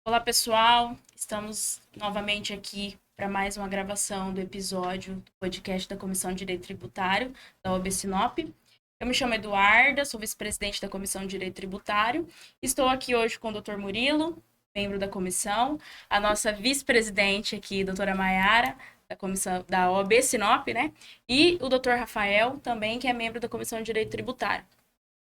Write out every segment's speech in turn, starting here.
Olá, pessoal. Estamos novamente aqui para mais uma gravação do episódio do podcast da Comissão de Direito Tributário da OAB Sinop. Eu me chamo Eduarda, sou vice-presidente da Comissão de Direito Tributário. Estou aqui hoje com o Dr. Murilo, membro da comissão, a nossa vice-presidente aqui, doutora Maiara, da comissão da OAB Sinop, né? E o Dr. Rafael, também, que é membro da Comissão de Direito Tributário.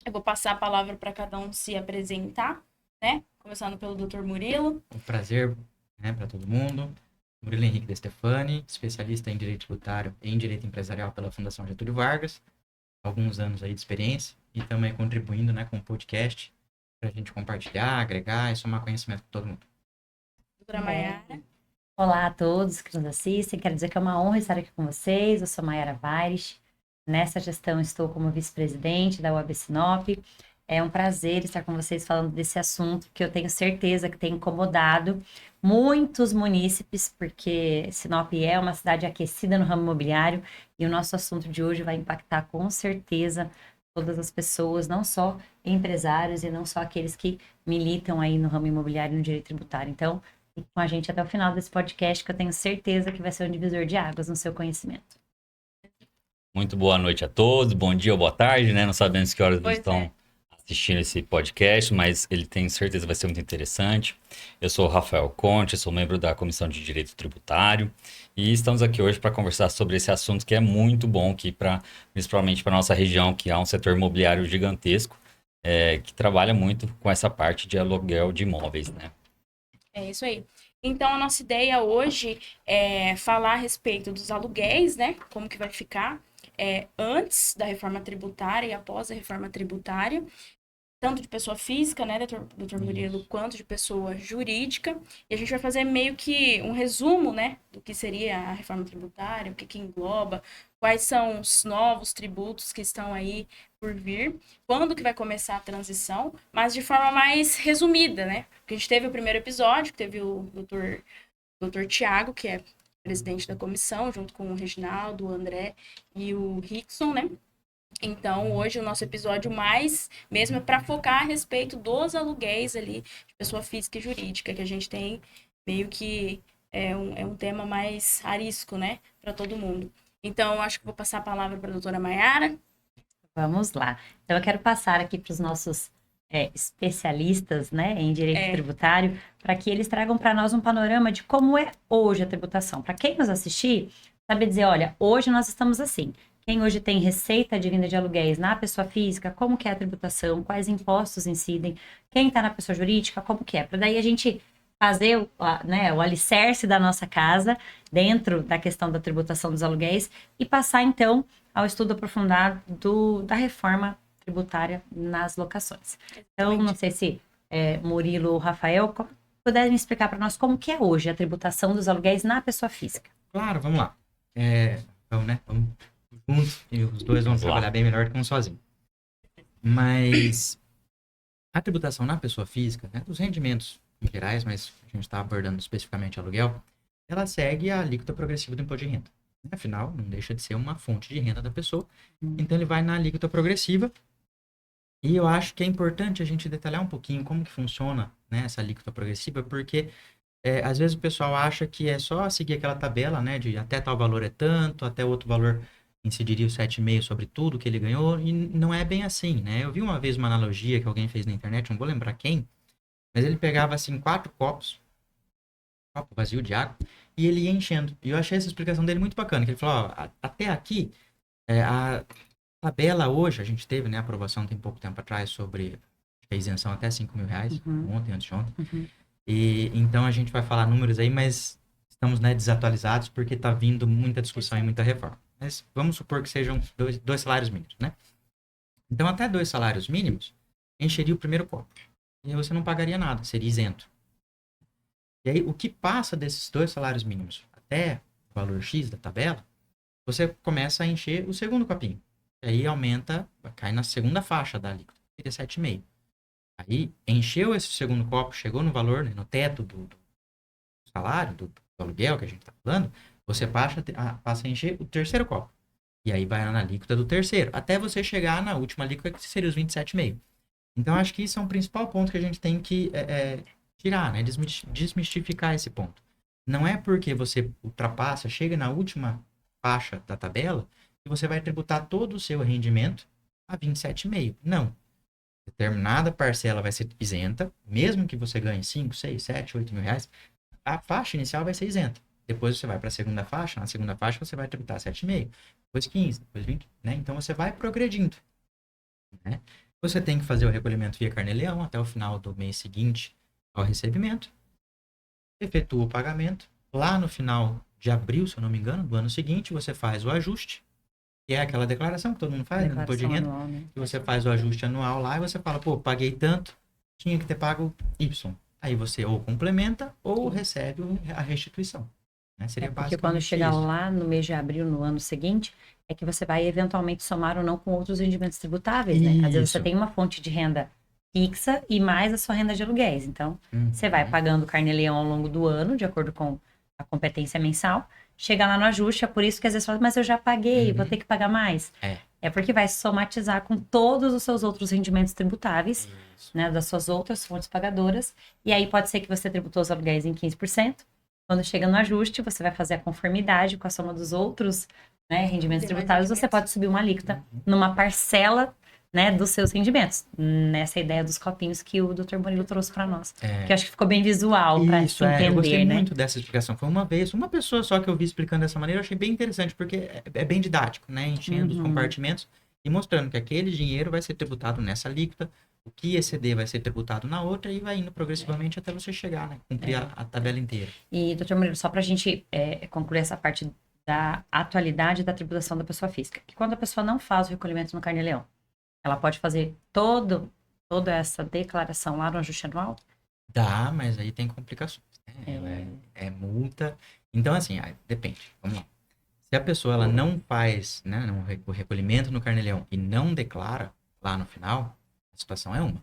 Eu vou passar a palavra para cada um se apresentar, né? Começando pelo Dr. Murilo. Um prazer, né, para todo mundo. Murilo Henrique De Stefani, especialista em Direito Tributário e em Direito Empresarial pela Fundação Getúlio Vargas. Alguns anos aí de experiência e também contribuindo, né, com o podcast para a gente compartilhar, agregar e somar conhecimento com todo mundo. Doutora Maiara. Olá a todos que nos assistem. Quero dizer que é uma honra estar aqui com vocês. Eu sou Maiara Vaires. Nessa gestão estou como vice-presidente da OAB Sinop. É um prazer estar com vocês falando desse assunto que eu tenho certeza que tem incomodado muitos munícipes, porque Sinop é uma cidade aquecida no ramo imobiliário e o nosso assunto de hoje vai impactar com certeza todas as pessoas, não só empresários e não só aqueles que militam aí no ramo imobiliário e no direito tributário. Então, fique com a gente até o final desse podcast, que eu tenho certeza que vai ser um divisor de águas no seu conhecimento. Muito boa noite a todos, bom dia ou boa tarde, né? Não sabemos que horas eles estão assistindo esse podcast, mas ele tem certeza que vai ser muito interessante. Eu sou o Rafael Conte, sou membro da Comissão de Direito Tributário e estamos aqui hoje para conversar sobre esse assunto que é muito bom aqui, principalmente para a nossa região, que há um setor imobiliário gigantesco, que trabalha muito com essa parte de aluguel de imóveis, né? É isso aí. Então, a nossa ideia hoje é falar a respeito dos aluguéis, né? Como que vai ficar antes da reforma tributária e após a reforma tributária, tanto de pessoa física, né, doutor Murilo, quanto de pessoa jurídica. E a gente vai fazer meio que um resumo, né, do que seria a reforma tributária, o que engloba, quais são os novos tributos que estão aí por vir, quando que vai começar a transição, mas de forma mais resumida, né? Porque a gente teve o primeiro episódio, que teve o doutor Tiago, que é presidente da comissão, junto com o Reginaldo, o André e o Rickson, né? Então, hoje o nosso episódio mais mesmo é para focar a respeito dos aluguéis ali de pessoa física e jurídica, que a gente tem meio que é um tema mais arisco, né, para todo mundo. Então, eu acho que vou passar a palavra para a doutora Maiara. Vamos lá. Então, eu quero passar aqui para os nossos especialistas, né, em direito tributário, para que eles tragam para nós um panorama de como é hoje a tributação. Para quem nos assistir, sabe dizer, olha, hoje nós estamos assim. Quem hoje tem receita advinda de aluguéis na pessoa física, como que é a tributação, quais impostos incidem, quem está na pessoa jurídica, como que é. Para daí a gente fazer o alicerce da nossa casa dentro da questão da tributação dos aluguéis e passar, então, ao estudo aprofundado da reforma tributária nas locações. Então, não sei se Murilo ou Rafael puderem explicar para nós como que é hoje a tributação dos aluguéis na pessoa física. Claro, vamos lá. Então, né, vamos juntos e os dois vão trabalhar bem melhor do que um sozinho. Mas a tributação na pessoa física, né, dos rendimentos em gerais, mas a gente está abordando especificamente aluguel, ela segue a alíquota progressiva do imposto de renda. Afinal, não deixa de ser uma fonte de renda da pessoa. Então, ele vai na alíquota progressiva. E eu acho que é importante a gente detalhar um pouquinho como que funciona, né, essa alíquota progressiva, porque às vezes o pessoal acha que é só seguir aquela tabela, né, de até tal valor é tanto, até outro valor incidiria o 7,5 sobre tudo que ele ganhou, e não é bem assim, né? Eu vi uma vez uma analogia que alguém fez na internet, não vou lembrar quem, mas ele pegava, assim, 4 copos, copo vazio de água, e ele ia enchendo. E eu achei essa explicação dele muito bacana, que ele falou, ó, até aqui, a tabela hoje, a gente teve, né, aprovação tem pouco tempo atrás sobre a isenção até R$5.000, ontem, antes de ontem, e então a gente vai falar números aí, mas estamos, né, desatualizados porque está vindo muita discussão e muita reforma. Mas vamos supor que sejam dois salários mínimos, né? Então, até 2 salários mínimos, encheria o primeiro copo. E aí você não pagaria nada, seria isento. E aí, o que passa desses 2 salários mínimos até o valor X da tabela, você começa a encher o segundo copinho. E aí aumenta, cai na segunda faixa da alíquota, seria 7,5. Aí, encheu esse segundo copo, chegou no valor, né, no teto do salário, do aluguel que a gente está falando, você passa a encher o terceiro copo. E aí vai na alíquota do terceiro, até você chegar na última alíquota, que seria os 27,5. Então, acho que isso é um principal ponto que a gente tem que tirar, né? Desmistificar esse ponto. Não é porque você ultrapassa, chega na última faixa da tabela, que você vai tributar todo o seu rendimento a 27,5. Não. Determinada parcela vai ser isenta, mesmo que você ganhe 5, 6, 7, 8 mil reais, a faixa inicial vai ser isenta. Depois você vai para a segunda faixa, na segunda faixa você vai tributar 7,5, depois 15, depois 20, né? Então você vai progredindo, né? Você tem que fazer o recolhimento via carnê-leão até o final do mês seguinte ao recebimento, efetua o pagamento. Lá no final de abril, se eu não me engano, do ano seguinte, você faz o ajuste, que é aquela declaração que todo mundo faz, no imposto de renda, anual, né? que você faz o ajuste anual lá e você fala, pô, paguei tanto, tinha que ter pago Y. Aí você ou complementa ou recebe a restituição. Né? Seria Porque quando chegar isso. lá no mês de abril, no ano seguinte, é que você vai eventualmente somar ou não com outros rendimentos tributáveis, né? Às vezes você Isso. tem uma fonte de renda fixa e mais a sua renda de aluguéis. Então, você vai pagando o carnê-leão ao longo do ano, de acordo com a competência mensal. Chega lá no ajuste, é por isso que às vezes fala, mas eu já paguei, vou ter que pagar mais. É porque vai somatizar com todos os seus outros rendimentos tributáveis, né, das suas outras fontes pagadoras. E aí pode ser que você tributou os aluguéis em 15%. Quando chega no ajuste, você vai fazer a conformidade com a soma dos outros, né, rendimentos tributáveis. Você pode subir uma alíquota numa parcela, né, dos seus rendimentos. Nessa ideia dos copinhos que o Dr. Murilo trouxe para nós. Que eu acho que ficou bem visual para se entender, eu gostei né? muito dessa explicação. Foi uma vez, uma pessoa só que eu vi explicando dessa maneira, eu achei bem interessante, porque é bem didático, né? Enchendo os compartimentos e mostrando que aquele dinheiro vai ser tributado nessa alíquota, o que exceder vai ser tributado na outra e vai indo progressivamente até você chegar, né? Cumprir a tabela inteira. E, doutor Murilo, só para a gente concluir essa parte da atualidade da tributação da pessoa física, que quando a pessoa não faz o recolhimento no carnê-leão, ela pode fazer toda essa declaração lá no ajuste anual? Dá, mas aí tem complicações. Né? É multa. Então, assim, depende. Vamos lá. Se a pessoa ela não faz, né, o recolhimento no carnê-leão e não declara lá no final, a situação é uma.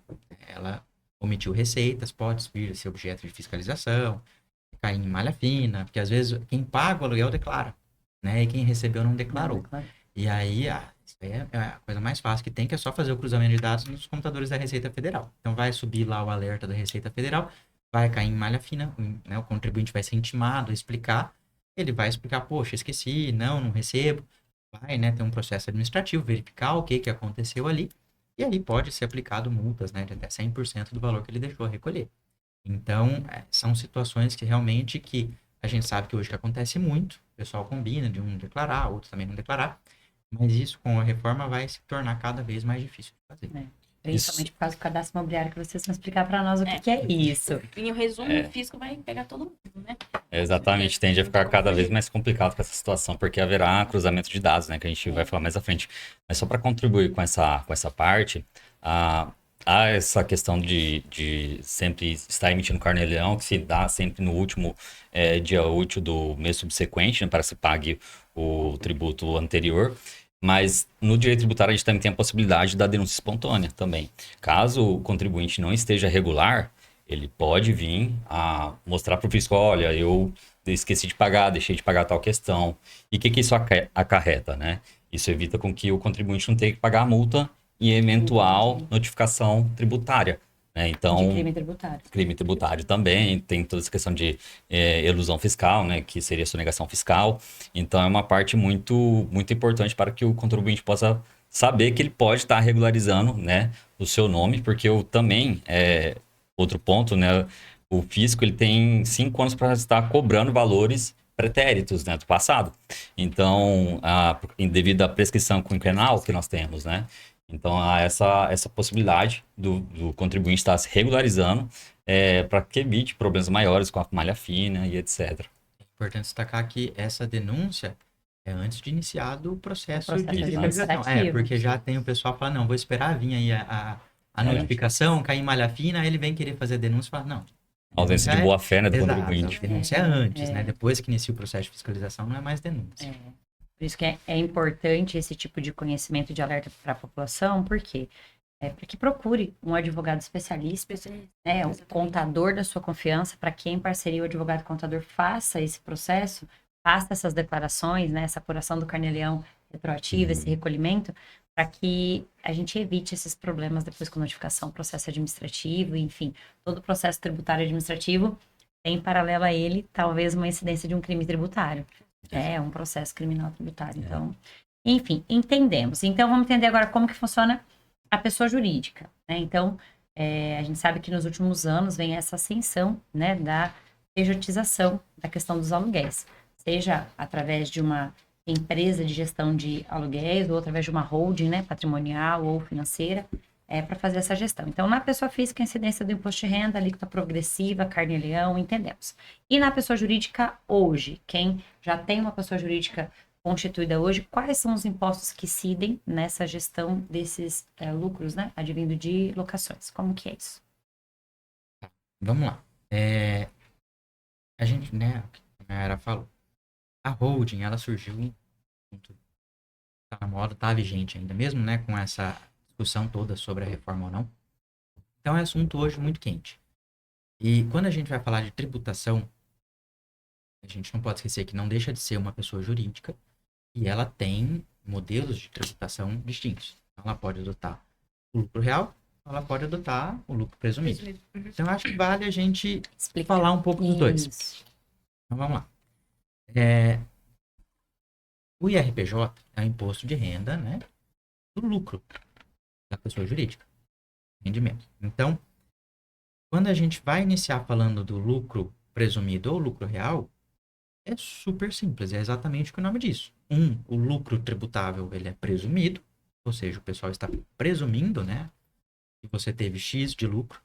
Ela omitiu receitas, pode vir a ser objeto de fiscalização, cair em malha fina, porque às vezes quem paga o aluguel declara, né? E quem recebeu não declarou. E aí, isso aí é a coisa mais fácil que tem, que é só fazer o cruzamento de dados nos computadores da Receita Federal. Então, vai subir lá o alerta da Receita Federal, vai cair em malha fina, né? O contribuinte vai ser intimado a explicar, ele vai explicar, poxa, esqueci, não recebo. Vai, né, ter um processo administrativo, verificar o que aconteceu ali, e aí pode ser aplicado multas, né, de até 100% do valor que ele deixou a recolher. Então, são situações que realmente que a gente sabe que hoje que acontece muito, o pessoal combina de um declarar, outro também não declarar, mas isso com a reforma vai se tornar cada vez mais difícil de fazer. Principalmente por causa do cadastro imobiliário, que vocês vão explicar para nós o que é isso. E o resumo físico vai pegar todo mundo, né? Exatamente, tende a ficar cada vez mais complicado com essa situação, porque haverá cruzamento de dados, né, que a gente vai falar mais à frente. Mas só para contribuir com essa parte, há essa questão de sempre estar emitindo carnê-leão, que se dá sempre no último dia útil do mês subsequente, né, para que se pague o tributo anterior. Mas no direito tributário a gente também tem a possibilidade da denúncia espontânea também. Caso o contribuinte não esteja regular, ele pode vir a mostrar para o fisco, olha, eu esqueci de pagar, deixei de pagar tal questão. E o que isso acarreta, né? Isso evita com que o contribuinte não tenha que pagar a multa e eventual notificação tributária. Então, de crime tributário. Crime tributário também, tem toda essa questão de elusão fiscal, né, que seria sonegação fiscal. Então, é uma parte muito, muito importante para que o contribuinte possa saber que ele pode estar regularizando, né, o seu nome, porque eu também, outro ponto, né, o fisco ele tem 5 anos para estar cobrando valores pretéritos, né, do passado. Então, devido à prescrição quinquenal que nós temos, né, então, há essa possibilidade do contribuinte estar se regularizando para que evite problemas maiores com a malha fina e etc. É importante destacar que essa denúncia é antes de iniciar o processo de fiscalização. Porque já tem o pessoal que fala, não, vou esperar vir aí a notificação, cair em malha fina, aí ele vem querer fazer a denúncia e fala, não. Ausência de boa-fé, né, do contribuinte. A denúncia é antes, né? Depois que inicia o processo de fiscalização, não é mais denúncia. Por isso que é importante esse tipo de conhecimento de alerta para a população, porque para que procure um advogado especialista, um contador da sua confiança, para que em parceria o advogado contador faça esse processo, faça essas declarações, né, essa apuração do carnê-leão retroativa, esse recolhimento, para que a gente evite esses problemas depois com notificação, processo administrativo, enfim, todo o processo tributário administrativo tem em paralelo a ele, talvez, uma incidência de um crime tributário. É um processo criminal tributário. Então, enfim, entendemos. Então, vamos entender agora como que funciona a pessoa jurídica, né? Então, a gente sabe que nos últimos anos vem essa ascensão, né, da pejotização da questão dos aluguéis, seja através de uma empresa de gestão de aluguéis ou através de uma holding, né, patrimonial ou financeira, para fazer essa gestão. Então, na pessoa física, a incidência do imposto de renda, alíquota progressiva, carnê-leão, entendemos. E na pessoa jurídica, hoje, quem já tem uma pessoa jurídica constituída hoje, quais são os impostos que incidem nessa gestão desses lucros, né, advindo de locações? Como que é isso? Vamos lá. A gente, né, a Mayara falou, a holding, ela surgiu, tá na moda, tá vigente ainda, mesmo, né, com essa discussão toda sobre a reforma ou não. Então é assunto hoje muito quente. E quando a gente vai falar de tributação, a gente não pode esquecer que não deixa de ser uma pessoa jurídica e ela tem modelos de tributação distintos. Ela pode adotar o lucro real, ela pode adotar o lucro presumido. Então eu acho que vale a gente falar um pouco dos dois. Então vamos lá. O IRPJ é o imposto de renda, né, do lucro da pessoa jurídica, rendimento. Então, quando a gente vai iniciar falando do lucro presumido ou lucro real, é super simples, é exatamente o que o nome diz. O lucro tributável, ele é presumido, ou seja, o pessoal está presumindo, né, que você teve X de lucro,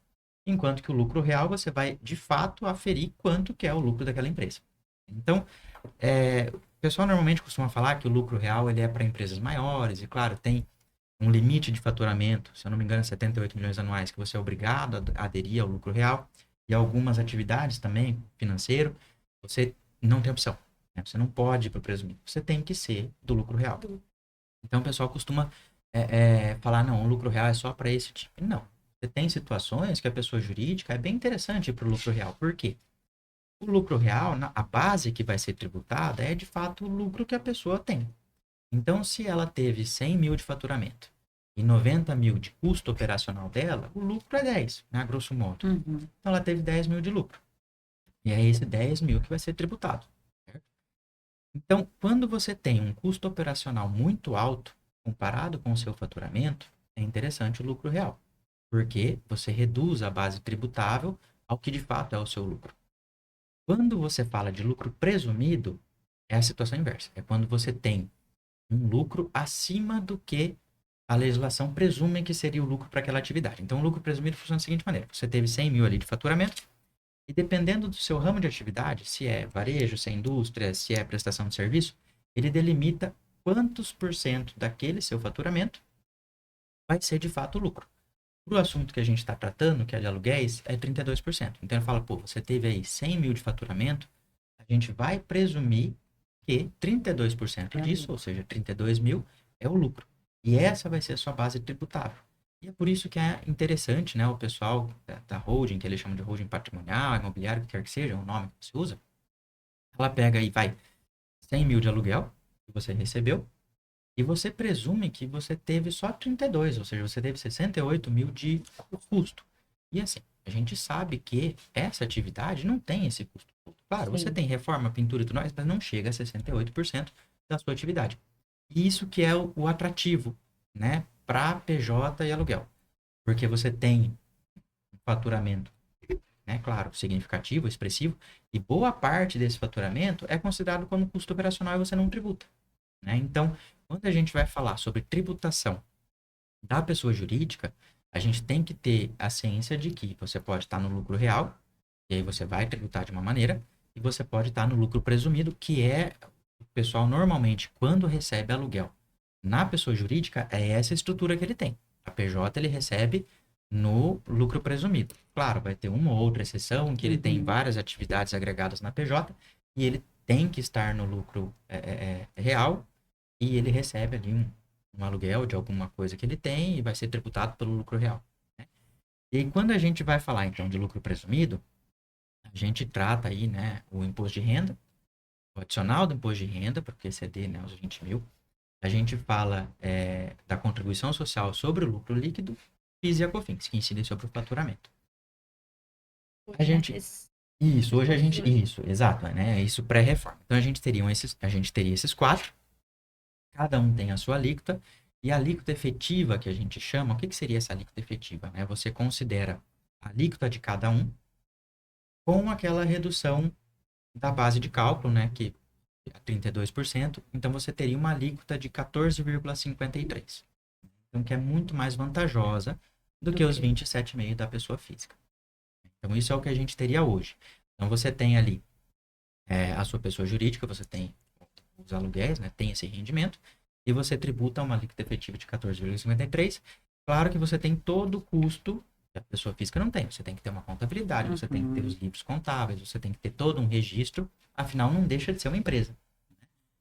enquanto que o lucro real, você vai, de fato, aferir quanto que é o lucro daquela empresa. Então, o pessoal normalmente costuma falar que o lucro real, ele é para empresas maiores, e claro, tem um limite de faturamento, se eu não me engano, 78 milhões anuais, que você é obrigado a aderir ao lucro real, e algumas atividades também, financeiro, você não tem opção, né? Você não pode ir para o presumido, você tem que ser do lucro real. Então, o pessoal costuma falar, não, o lucro real é só para esse tipo. Não, você tem situações que a pessoa jurídica é bem interessante ir para o lucro real. Por quê? O lucro real, a base que vai ser tributada é, de fato, o lucro que a pessoa tem. Então, se ela teve 100 mil de faturamento e 90 mil de custo operacional dela, o lucro é 10, né, a grosso modo. Então, ela teve 10 mil de lucro. E é esse 10 mil que vai ser tributado. Certo? Então, quando você tem um custo operacional muito alto, comparado com o seu faturamento, é interessante o lucro real. Porque você reduz a base tributável ao que de fato é o seu lucro. Quando você fala de lucro presumido, é a situação inversa. É quando você tem um lucro acima do que a legislação presume que seria o lucro para aquela atividade. Então, o lucro presumido funciona da seguinte maneira. Você teve 100 mil ali de faturamento e dependendo do seu ramo de atividade, se é varejo, se é indústria, se é prestação de serviço, ele delimita quantos % daquele seu faturamento vai ser de fato o lucro. Para o assunto que a gente está tratando, que é de aluguéis, é 32%. Então, ele fala, pô, você teve aí 100 mil de faturamento, a gente vai presumir que 32% disso, ou seja, 32 mil, é o lucro. E essa vai ser a sua base tributável. E é por isso que é interessante, né, o pessoal da holding, que eles chamam de holding patrimonial, imobiliário, o que quer que seja, o nome que se usa, ela pega e vai 100 mil de aluguel que você recebeu, e você presume que você teve só 32, ou seja, você teve 68 mil de custo. E assim, a gente sabe que essa atividade não tem esse custo. Claro, você tem reforma, pintura e tudo mais, mas não chega a 68% da sua atividade. E isso que é o atrativo, né, para PJ e aluguel. Porque você tem um faturamento, né, claro, significativo, expressivo, e boa parte desse faturamento é considerado como custo operacional e você não tributa. Né? Então, quando a gente vai falar sobre tributação da pessoa jurídica, a gente tem que ter a ciência de que você pode estar no lucro real, e aí você vai tributar de uma maneira, e você pode estar no lucro presumido, que é o pessoal normalmente, quando recebe aluguel na pessoa jurídica, é essa estrutura que ele tem. A PJ ele recebe no lucro presumido. Claro, vai ter uma ou outra exceção, que ele tem várias atividades agregadas na PJ, e ele tem que estar no lucro real, e ele recebe ali um aluguel de alguma coisa que ele tem e vai ser tributado pelo lucro real. Né? E aí, quando a gente vai falar, então, de lucro presumido, a gente trata aí, né, o imposto de renda, o adicional do imposto de renda, porque exceder, né, os 20 mil. a gente fala da contribuição social sobre o lucro líquido, PIS e a COFINS, que incidem sobre o faturamento. Isso, exato, né? Isso pré-reforma. Então, a gente teria esses 4, cada um tem a sua alíquota, e a alíquota efetiva que a gente chama, o que seria essa alíquota efetiva? Né? Você considera a alíquota de cada um com aquela redução da base de cálculo, né? Que é 32%, então você teria uma alíquota de 14,53%. Então, que é muito mais vantajosa do que os 27,5% da pessoa física. Então, isso é o que a gente teria hoje. Então, você tem ali a sua pessoa jurídica, você tem os aluguéis, né? Tem esse rendimento, e você tributa uma alíquota efetiva de 14,53%. Claro que você tem todo o custo que a pessoa física não tem. Você tem que ter uma contabilidade, você tem que ter os livros contábeis, você tem que ter todo um registro, afinal, não deixa de ser uma empresa.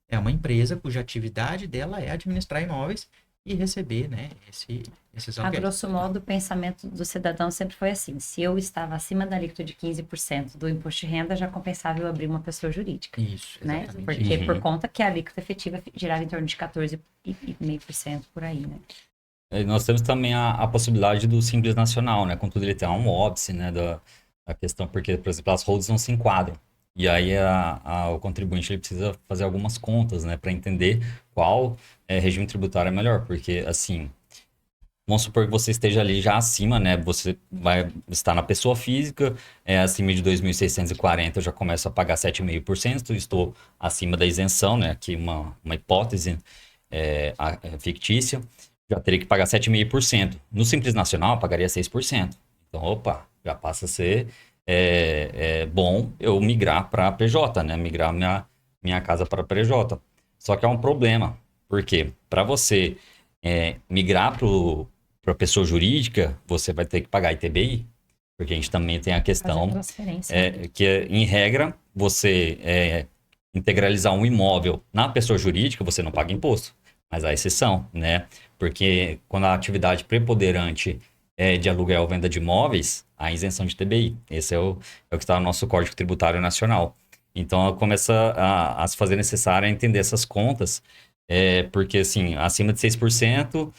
É uma empresa cuja atividade dela é administrar imóveis e receber, né, esses A aluguéis. grosso modo, o pensamento do cidadão sempre foi assim: se eu estava acima da alíquota de 15% do imposto de renda, já compensava eu abrir uma pessoa jurídica. Isso, Né? exatamente. Porque por conta que a alíquota efetiva girava em torno de 14,5% por aí, né? Nós temos também a possibilidade do Simples Nacional, né? Contudo, ele tem um óbice, né? Da questão, porque, por exemplo, as holds não se enquadram. E aí o contribuinte ele precisa fazer algumas contas, né? Para entender qual regime tributário é melhor. Porque, assim, vamos supor que você esteja ali já acima, né? Você vai estar na pessoa física, acima de 2.640 eu já começo a pagar 7,5%. Estou acima da isenção, né? Aqui uma hipótese fictícia. Já teria que pagar 7,5%. No Simples Nacional, eu pagaria 6%. Então, opa, já passa a ser bom eu migrar para PJ, né? Migrar minha casa para PJ. Só que é um problema, porque para você migrar para pessoa jurídica, você vai ter que pagar ITBI, porque a gente também tem a questão que, em regra, você integralizar um imóvel na pessoa jurídica, você não paga imposto. Mas há exceção, né? Porque quando a atividade preponderante é de aluguel ou venda de imóveis, há isenção de TBI. Esse é o que está no nosso Código Tributário Nacional. Então, começa a se fazer necessário entender essas contas, porque, assim, acima de 6%,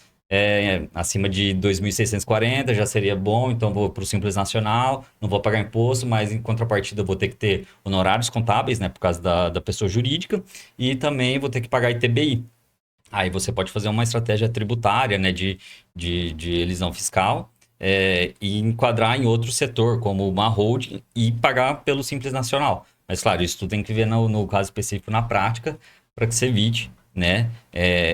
acima de 2.640 já seria bom, então vou para o Simples Nacional, não vou pagar imposto, mas em contrapartida vou ter que ter honorários contábeis, né? Por causa da pessoa jurídica, e também vou ter que pagar ITBI. Aí você pode fazer uma estratégia tributária, né, de elisão fiscal, e enquadrar em outro setor, como uma holding, e pagar pelo Simples Nacional. Mas, claro, isso tu tem que ver no caso específico, na prática, para que você evite, né,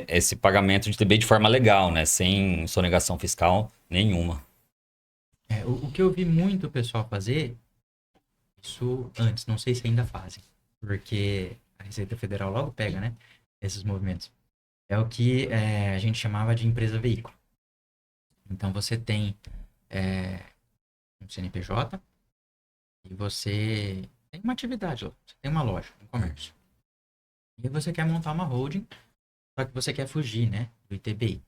esse pagamento de TBI de forma legal, né, sem sonegação fiscal nenhuma. O que eu vi muito o pessoal fazer, isso antes, não sei se ainda fazem, porque a Receita Federal logo pega, né, esses movimentos. É o que a gente chamava de empresa veículo. Então, você tem um CNPJ e você tem uma atividade, você tem uma loja, um comércio. E você quer montar uma holding, só que você quer fugir, né, do ITBI.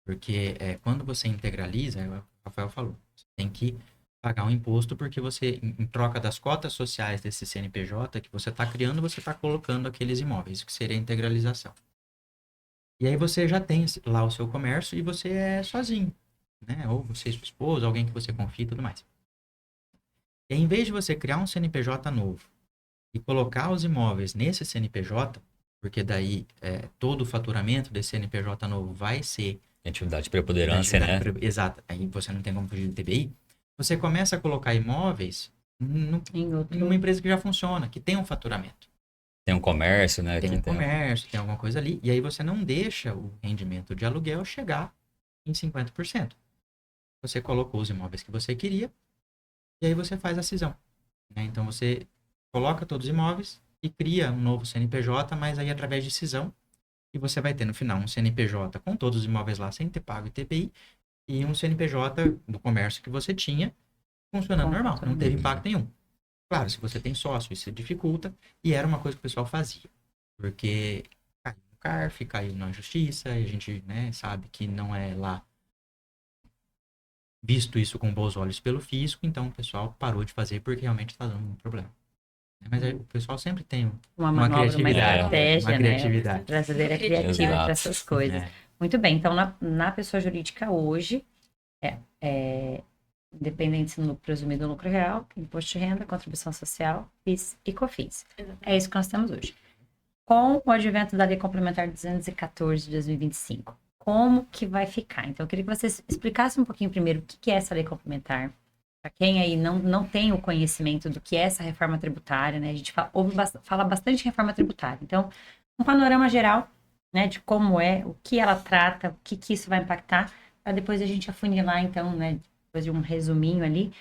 Porque quando você integraliza, o Rafael falou, você tem que pagar um imposto porque você, em troca das cotas sociais desse CNPJ que você está criando, você está colocando aqueles imóveis, que seria a integralização. E aí você já tem lá o seu comércio e você é sozinho, né? Ou você e sua esposa, alguém que você confia e tudo mais. E aí, em vez de você criar um CNPJ novo e colocar os imóveis nesse CNPJ, porque daí todo o faturamento desse CNPJ novo vai ser... Atividade de preponderância, né? Exato. Aí você não tem como fugir do TBI. Você começa a colocar imóveis em uma empresa que já funciona, que tem um faturamento. Tem um comércio, né? Tem um comércio, tem alguma coisa ali. E aí você não deixa o rendimento de aluguel chegar em 50%. Você colocou os imóveis que você queria e aí você faz a cisão. Né? Então você coloca todos os imóveis e cria um novo CNPJ, mas aí através de cisão. E você vai ter no final um CNPJ com todos os imóveis lá sem ter pago ITBI e um CNPJ do comércio que você tinha funcionando normal. Não teve impacto nenhum. Claro, se você tem sócio, isso dificulta. E era uma coisa que o pessoal fazia. Porque caiu no CARF, caiu na justiça, e a gente, né, sabe que não é lá visto isso com bons olhos pelo fisco, então o pessoal parou de fazer porque realmente está dando um problema. Mas o pessoal sempre tem Uma manobra, uma criatividade. estratégia, Uma criatividade. né? O brasileiro é criativo Exato. para essas coisas. É. Muito bem, então na pessoa jurídica hoje, independente se no presumido lucro real, imposto de renda, contribuição social, PIS e COFINS. É isso que nós temos hoje. Com o advento da Lei Complementar 214 de 2025, como que vai ficar? Então, eu queria que vocês explicassem um pouquinho primeiro o que é essa Lei Complementar. Para quem aí não tem o conhecimento do que é essa reforma tributária, né? A gente fala bastante de reforma tributária. Então, um panorama geral, né, de como é, o que ela trata, o que isso vai impactar, para depois a gente afunilar, então, né, depois de um resuminho ali,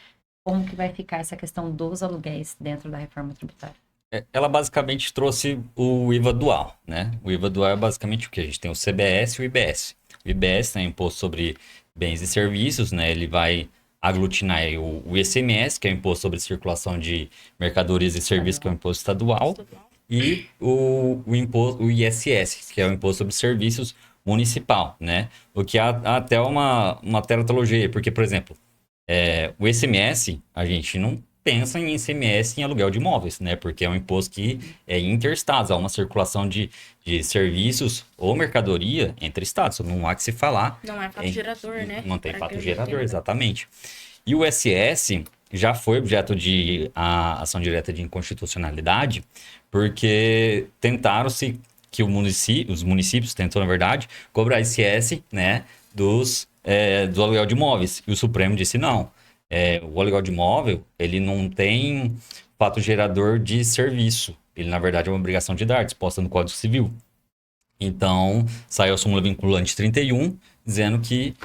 como que vai ficar essa questão dos aluguéis dentro da reforma tributária. Ela basicamente trouxe o IVA dual, né? O IVA dual é basicamente o que? A gente tem o CBS e o IBS. O IBS, né, Imposto sobre Bens e Serviços, né? Ele vai aglutinar aí o ICMS, que é o Imposto sobre Circulação de Mercadorias e Serviços, que é o Imposto Estadual, e o ISS, que é o Imposto sobre Serviços Municipal, né? O que há até uma teratologia, porque, por exemplo, o ICMS, a gente não pensa em ICMS em aluguel de imóveis, né? Porque é um imposto que é interestados, há uma circulação de serviços ou mercadoria entre estados. Não há que se falar. Não é fato gerador, né? Não tem Para fato que a gente gerador, entenda. exatamente. E o SS já foi objeto de ação direta de inconstitucionalidade, porque tentaram-se que os municípios tentou, na verdade, cobrar ICS, né, do aluguel de imóveis. E o Supremo disse não. O aluguel de imóvel, ele não tem fato gerador de serviço. Ele, na verdade, é uma obrigação de dar, disposta no Código Civil. Então, saiu a súmula vinculante 31, dizendo que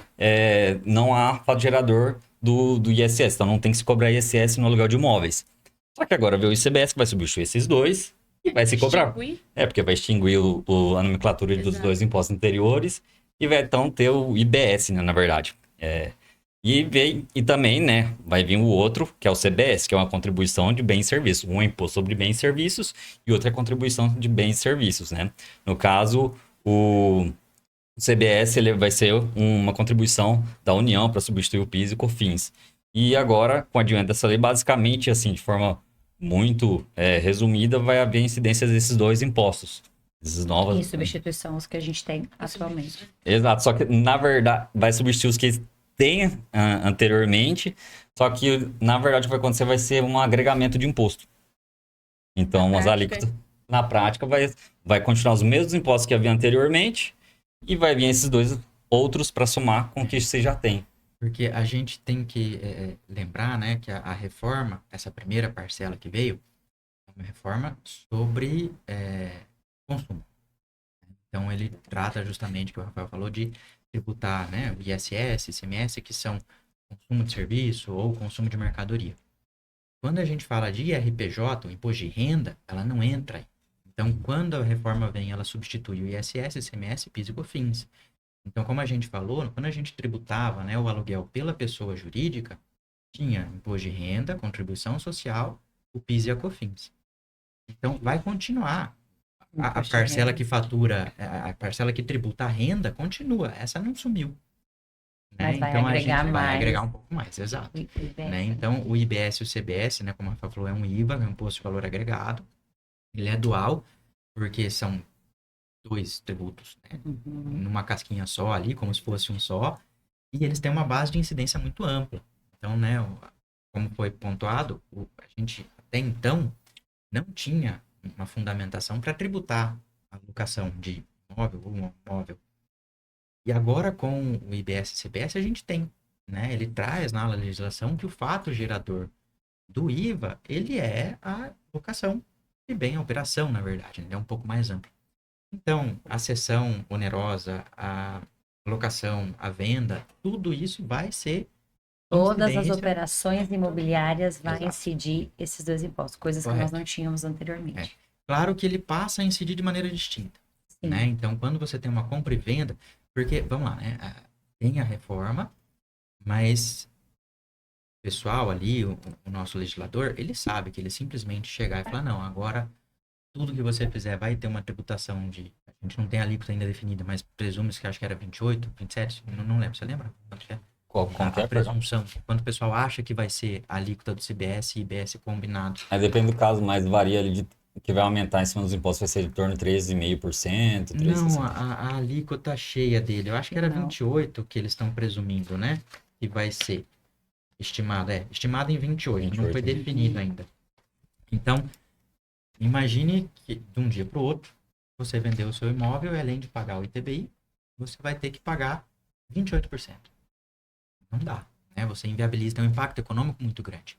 não há fato gerador do ISS. Então, não tem que se cobrar ISS no aluguel de imóveis. Só que agora veio o ICBS, que vai substituir esses dois e vai se cobrar. Extinguir. Porque vai extinguir a nomenclatura dos Exato. dois impostos anteriores e vai então ter o IBS, né, na verdade. E também, né, vai vir o outro, que é o CBS, que é uma contribuição de bens e serviços. Um é imposto sobre bens e serviços e outro é contribuição de bens e serviços, né? No caso, o CBS ele vai ser uma contribuição da União para substituir o PIS e o COFINS. E agora, com o advento dessa lei, basicamente, assim, de forma muito resumida, vai haver incidências desses dois impostos. Esses novos... Em substituição aos que a gente tem atualmente. Exato, só que, na verdade, vai substituir os que tem anteriormente, só que, na verdade, o que vai acontecer vai ser um agregamento de imposto. Então, as alíquotas, na prática, vai continuar os mesmos impostos que havia anteriormente e vai vir esses dois outros para somar com o que você já tem. Porque a gente tem que lembrar, né, que a reforma, essa primeira parcela que veio, é uma reforma sobre consumo. Então, ele trata justamente, que o Rafael falou, de tributar, né, o ISS, ICMS, que são consumo de serviço ou consumo de mercadoria. Quando a gente fala de IRPJ, o imposto de renda, ela não entra aí. Então, quando a reforma vem, ela substitui o ISS, ICMS, PIS e COFINS. Então, como a gente falou, quando a gente tributava, né, o aluguel pela pessoa jurídica, tinha imposto de renda, contribuição social, o PIS e a COFINS. Então, vai continuar. A parcela que fatura, a parcela que tributa a renda, continua. Essa não sumiu. Né? Mas vai então, a agregar gente vai mais. agregar um pouco mais, exato. Né? Então, o IBS e o CBS, né, como a Rafa falou, é um IVA, é um imposto de valor agregado. Ele é dual, porque são dois tributos, né? Numa casquinha só ali, como se fosse um só. E eles têm uma base de incidência muito ampla. Então, né, como foi pontuado, a gente até então não tinha uma fundamentação para tributar a locação de imóvel ou um imóvel. E agora, com o IBS e CBS, a gente tem, né? Ele traz na legislação que o fato gerador do IVA, ele é a locação de bem, a operação, na verdade, ele é um pouco mais amplo. Então, a cessão onerosa, a locação, a venda, tudo isso vai ser Todas as incidência. operações imobiliárias vai Exato. incidir esses dois impostos, coisas que Correto. nós não tínhamos anteriormente. Claro que ele passa a incidir de maneira distinta. Sim. Né? Então, quando você tem uma compra e venda, porque, vamos lá, né? Tem a reforma, mas o pessoal ali, o nosso legislador, ele sabe que ele simplesmente chegar e falar, não, agora tudo que você fizer vai ter uma tributação de... A gente não tem a alíquota ainda definida, mas presume-se que acho que era 28, 27, não lembro, você lembra? Quanto que é? Como que A é? presunção. Quando o pessoal acha que vai ser a alíquota do CBS e IBS combinado. Aí depende do caso, mas varia ali que vai aumentar em cima dos impostos, vai ser de torno de 13,5%, Não, 3,60%. a alíquota cheia dele, eu acho que era Não. 28 que eles estão presumindo, né? Que vai ser estimado em 28, não foi 28. definido ainda. Então, imagine que de um dia para o outro, você vendeu o seu imóvel e além de pagar o ITBI, você vai ter que pagar 28%. Não dá, né? Você inviabiliza, tem um impacto econômico muito grande.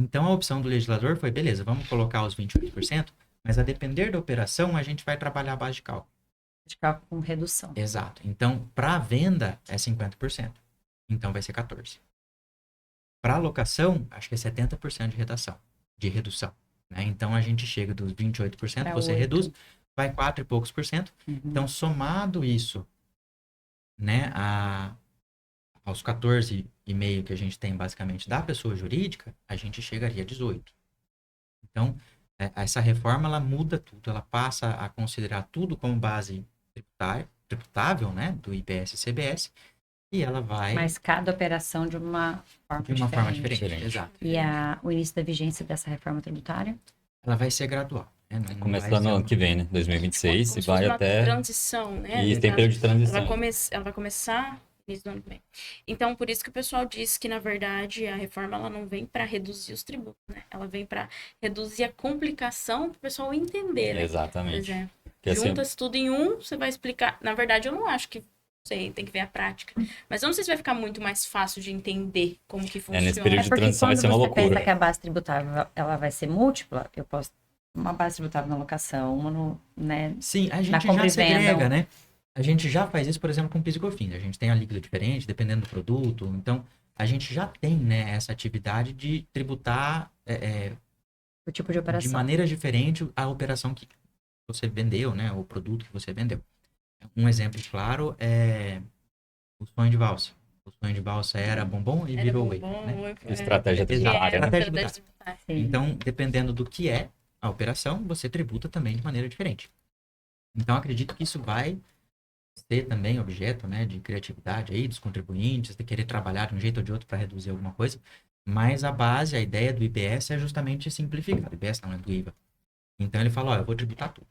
Então, a opção do legislador foi, beleza, vamos colocar os 28%, mas a depender da operação, a gente vai trabalhar a base de cálculo. De cálculo com redução. Exato. Então, para a venda é 50%. Então vai ser 14%. Para alocação, acho que é 70% de redução. Né? Então a gente chega dos 28%, Pra você 8. reduz, vai 4 e poucos por cento. Uhum. Então, somado isso, né, aos 14,5% que a gente tem basicamente da pessoa jurídica, a gente chegaria a 18%. Então, essa reforma ela muda tudo, ela passa a considerar tudo como base tributável, né, do IBS e CBS, e ela vai Mas cada operação de uma forma de uma forma diferente. Diferente. Exato. E o início da vigência dessa reforma tributária? Ela vai ser gradual. Né? Não Começa vai no ser ano que vem, né? 2026 Como e se fosse vai uma até... transição, né? E tem período de Ela transição. vai começar início do ano que vem. Então, por isso que o pessoal diz que, na verdade, a reforma ela não vem para reduzir os tributos, né? Ela vem para reduzir a complicação para o pessoal entender, né? Por Exatamente. exemplo, Que assim, junta-se tudo em um, você vai explicar. Na verdade, eu não acho que sei, tem que ver a prática. Mas eu não sei se vai ficar muito mais fácil de entender como que funciona. nesse período de Porque transição vai quando ser uma você loucura. pensa que a base tributável ela vai ser múltipla, eu posso uma base tributável na locação, uma no, né? Sim, a Na gente compra já e venda. segrega, né? A gente já faz isso, por exemplo, com PIS e COFINS. A gente tem a alíquota diferente, dependendo do produto. Então, a gente já tem, né, essa atividade de tributar O tipo de de operação. maneira diferente a operação que você vendeu, né? O produto que você vendeu. Um exemplo claro é o sonho de valsa. O sonho de valsa era bombom e Era virou whey, bombom, né? Estratégia era tributária, né? Estratégia tributária. Sim. Então, dependendo do que é a operação, você tributa também de maneira diferente. Então, acredito que isso vai ser também objeto, né, de criatividade aí dos contribuintes, de querer trabalhar de um jeito ou de outro para reduzir alguma coisa. Mas a base, a ideia do IBS é justamente simplificar. O IBS não é do IVA. Então, ele fala, ó, eu vou tributar tudo.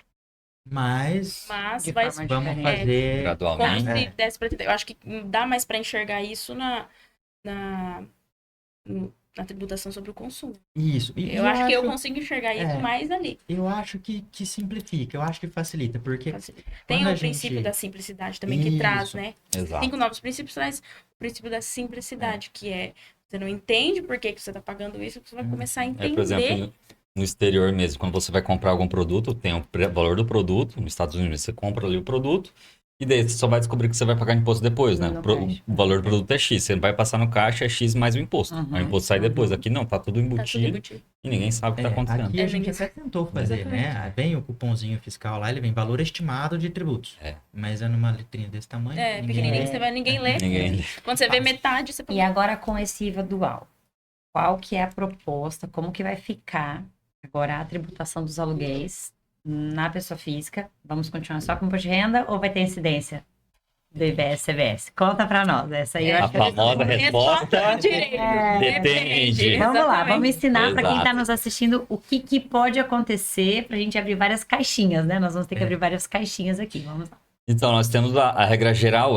Mas De vai forma vamos diferente. fazer... como Gradualmente. se desse pra entender. Eu acho que dá mais para enxergar isso na tributação sobre o consumo. Isso. E Eu acho que eu consigo enxergar isso mais ali. Eu acho que simplifica, eu acho que facilita, porque Tem quando o a princípio gente- da simplicidade também que traz, Isso. né? Exato. 5 novos princípios traz o princípio da simplicidade, que é você não entende por que você está pagando isso, você vai começar a entender. Por exemplo, no exterior mesmo, quando você vai comprar algum produto, tem o valor do produto. Nos Estados Unidos, você compra ali o produto. E daí você só vai descobrir que você vai pagar imposto depois, né? No caixa. O valor do produto é X. Você vai passar no caixa, é X mais o imposto. Uhum, Aí o imposto sai depois. Aqui não, tá tudo Tá tudo embutido embutido. e ninguém sabe o que tá acontecendo. aqui a É, gente ninguém até tentou fazer, né? Vem o cupomzinho fiscal lá, ele vem valor estimado de tributos. Mas é numa letrinha desse tamanho. É, ninguém pequenininho, lê. ninguém lê. Ninguém. Quando você vê metade, você E agora com esse IVA dual, qual que é a proposta, como que vai ficar agora a tributação dos aluguéis na pessoa física? Vamos continuar só com imposto de renda ou vai ter incidência do IBS, CBS? Conta pra nós, essa aí eu A acho que famosa resposta direito. depende. Vamos lá, Exatamente. vamos ensinar para quem está Exato. nos assistindo o que pode acontecer para a gente abrir várias caixinhas, né? Nós vamos ter que abrir várias caixinhas aqui, vamos lá. Então, nós temos a regra geral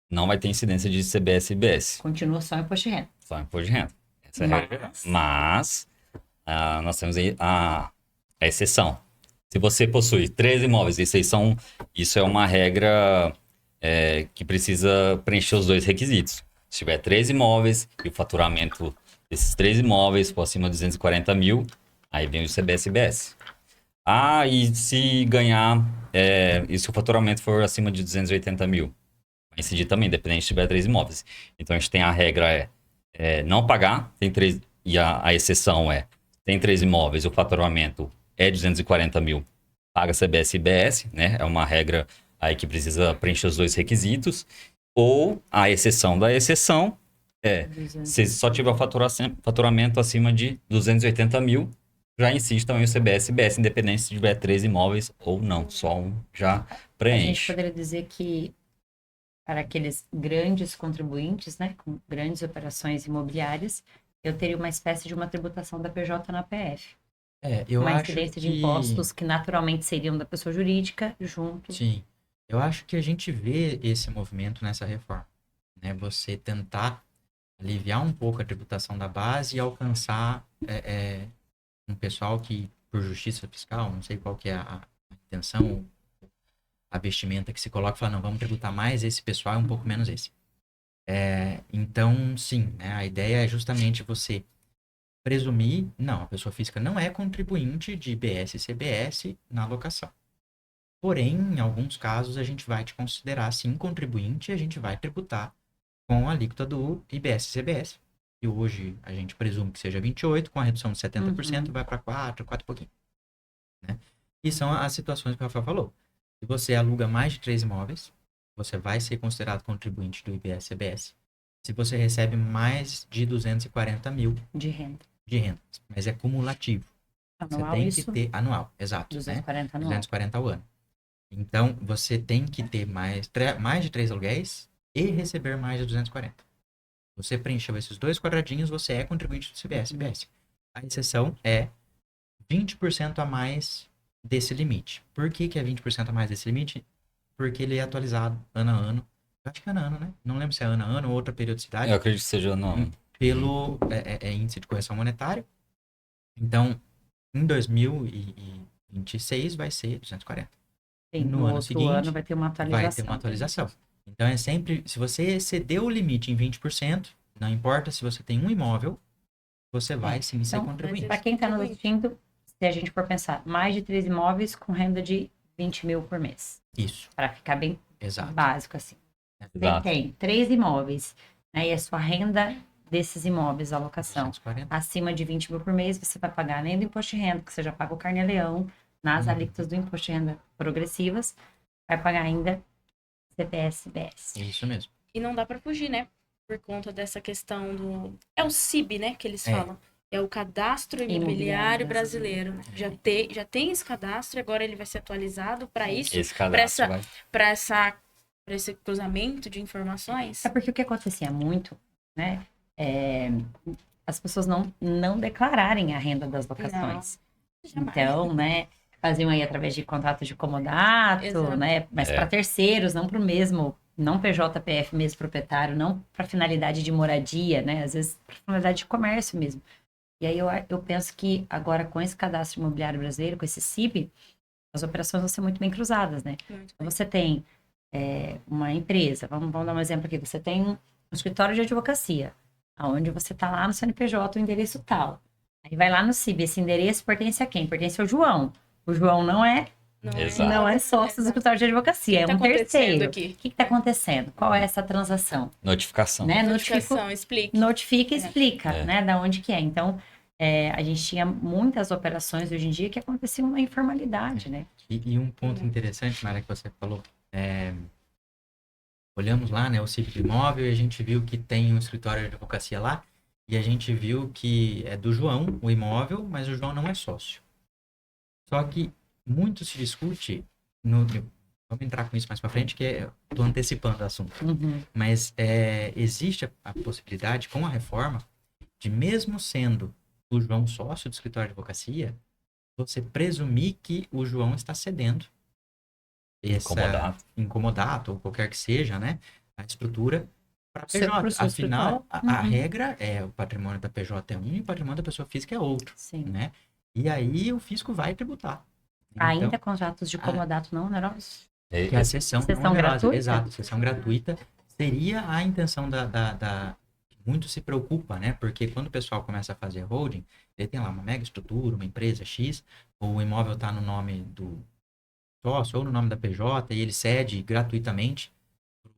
não vai ter incidência de CBS e IBS. Continua só imposto de renda. Só imposto de renda. Essa é a regra geral. Mas, nós temos aí a exceção. Se você possui 3 imóveis, isso é uma regra que precisa preencher os 2 requisitos. Se tiver 3 imóveis e o faturamento desses 3 imóveis for acima de 240 mil, aí vem o CBS e IBS. E se ganhar, e se o faturamento for acima de 280 mil? Vai incidir também, independente se tiver 3 imóveis. Então, a gente tem a regra não pagar, tem 3, e a exceção tem 3 imóveis, o faturamento é 240 mil, paga CBS e IBS, né? É uma regra aí que precisa preencher os 2 requisitos. Ou a exceção da exceção se só tiver o faturamento acima de 280 mil, já incide também o CBS e IBS, independente se tiver 3 imóveis ou não, só um já A gente preenche. poderia dizer que para aqueles grandes contribuintes, né, com grandes operações imobiliárias, eu teria uma espécie de uma tributação da PJ na PF. Eu Uma acho incidência de que... impostos que naturalmente seriam da pessoa jurídica junto. Sim. Eu acho que a gente vê esse movimento nessa reforma, né? Você tentar aliviar um pouco a tributação da base e alcançar um pessoal que, por justiça fiscal, não sei qual que é a intenção, a vestimenta que se coloca, fala, não, vamos tributar mais esse pessoal e um pouco menos esse. Então, sim, né? A ideia é justamente você presumir, não, a pessoa física não é contribuinte de IBS e CBS na alocação. Porém, em alguns casos, a gente vai te considerar, sim, contribuinte e a gente vai tributar com a alíquota do IBS e CBS. E hoje a gente presume que seja 28%, com a redução de 70%, vai para 4 e pouquinho. Né? E são as situações que o Rafael falou. Se você aluga mais de 3 imóveis, você vai ser considerado contribuinte do IBS e CBS. Se você recebe mais de 240 mil de renda. Mas é cumulativo. Anual, você tem isso? que ter anual, exato. 240 né? anual. 240 ao ano. Então, você tem que ter mais de 3 aluguéis e receber mais de 240. Você preencheu esses 2 quadradinhos, você é contribuinte do CBS. A exceção é 20% a mais desse limite. Por que é 20% a mais desse limite? Porque ele é atualizado ano a ano. Eu acho que é ano a ano, né? Não lembro se é ano a ano ou outra periodicidade. Eu acredito que seja ano a ano. Pelo índice de correção monetária. Então, em 2026 vai ser 240. Sim, no no ano outro seguinte, ano vai ter uma atualização. vai ter uma atualização. Então, é sempre, se você exceder o limite em 20%, não importa se você tem um imóvel, você vai sim ser contribuinte. Para quem está nos assistindo, se a gente for pensar, mais de 3 imóveis com renda de 20 mil por mês. Isso. Para ficar bem Exato. básico assim. Exato. Você tem 3 imóveis, né, e a sua renda desses imóveis, a alocação, 240. acima de 20 mil por mês, você vai pagar além do imposto de renda, que você já paga o carnê-leão, nas alíquotas do imposto de renda progressivas, vai pagar ainda CBS, CBS. Isso mesmo. E não dá para fugir, né? Por conta dessa questão do... É o CIB, né? Que eles falam. É o Cadastro Imobiliário Brasileiro. Né? Já tem esse cadastro, agora ele vai ser atualizado para isso. Esse cadastro para esse cruzamento de informações. É porque o que acontecia muito, né? As pessoas não declararem a renda das locações. Não, então, né? Faziam aí através de contrato de comodato, exato, né? Mas para terceiros, não para o mesmo, não PJPF mesmo proprietário, não para finalidade de moradia, né? Às vezes para finalidade de comércio mesmo. E aí eu penso que agora com esse cadastro imobiliário brasileiro, com esse CIB, as operações vão ser muito bem cruzadas, né? Então, você tem uma empresa, vamos dar um exemplo aqui, você tem um escritório de advocacia, onde você está lá no CNPJ, o endereço tal. Aí vai lá no CIB, esse endereço pertence a quem? Pertence ao João. O João não é sócio do escritório de advocacia, é um terceiro. O que está acontecendo? Qual é essa transação? Notificação. Né? Notificação, explica. Notifica e explica, né? Da onde que é. Então, a gente tinha muitas operações hoje em dia que aconteciam na informalidade, né? E um ponto interessante, Mara, que você falou, olhamos lá, né, o CIB do imóvel e a gente viu que tem um escritório de advocacia lá e a gente viu que é do João, o imóvel, mas o João não é sócio. Só que muito se discute, vamos entrar com isso mais para frente, que estou antecipando o assunto. Mas existe a possibilidade, com a reforma, de mesmo sendo o João sócio do escritório de advocacia, você presumir que o João está cedendo incomodato, ou qualquer que seja, né, a estrutura para PJ. Afinal, a regra é o patrimônio da PJ é um e o patrimônio da pessoa física é outro. Sim. Né? E aí o fisco vai tributar. Então, ainda contratos de comodato não onerosos? Que a cessão não onerosa. Exato, cessão gratuita seria a intenção muito se preocupa, né? Porque quando o pessoal começa a fazer holding, ele tem lá uma mega estrutura, uma empresa X, o imóvel está no nome do sócio ou no nome da PJ e ele cede gratuitamente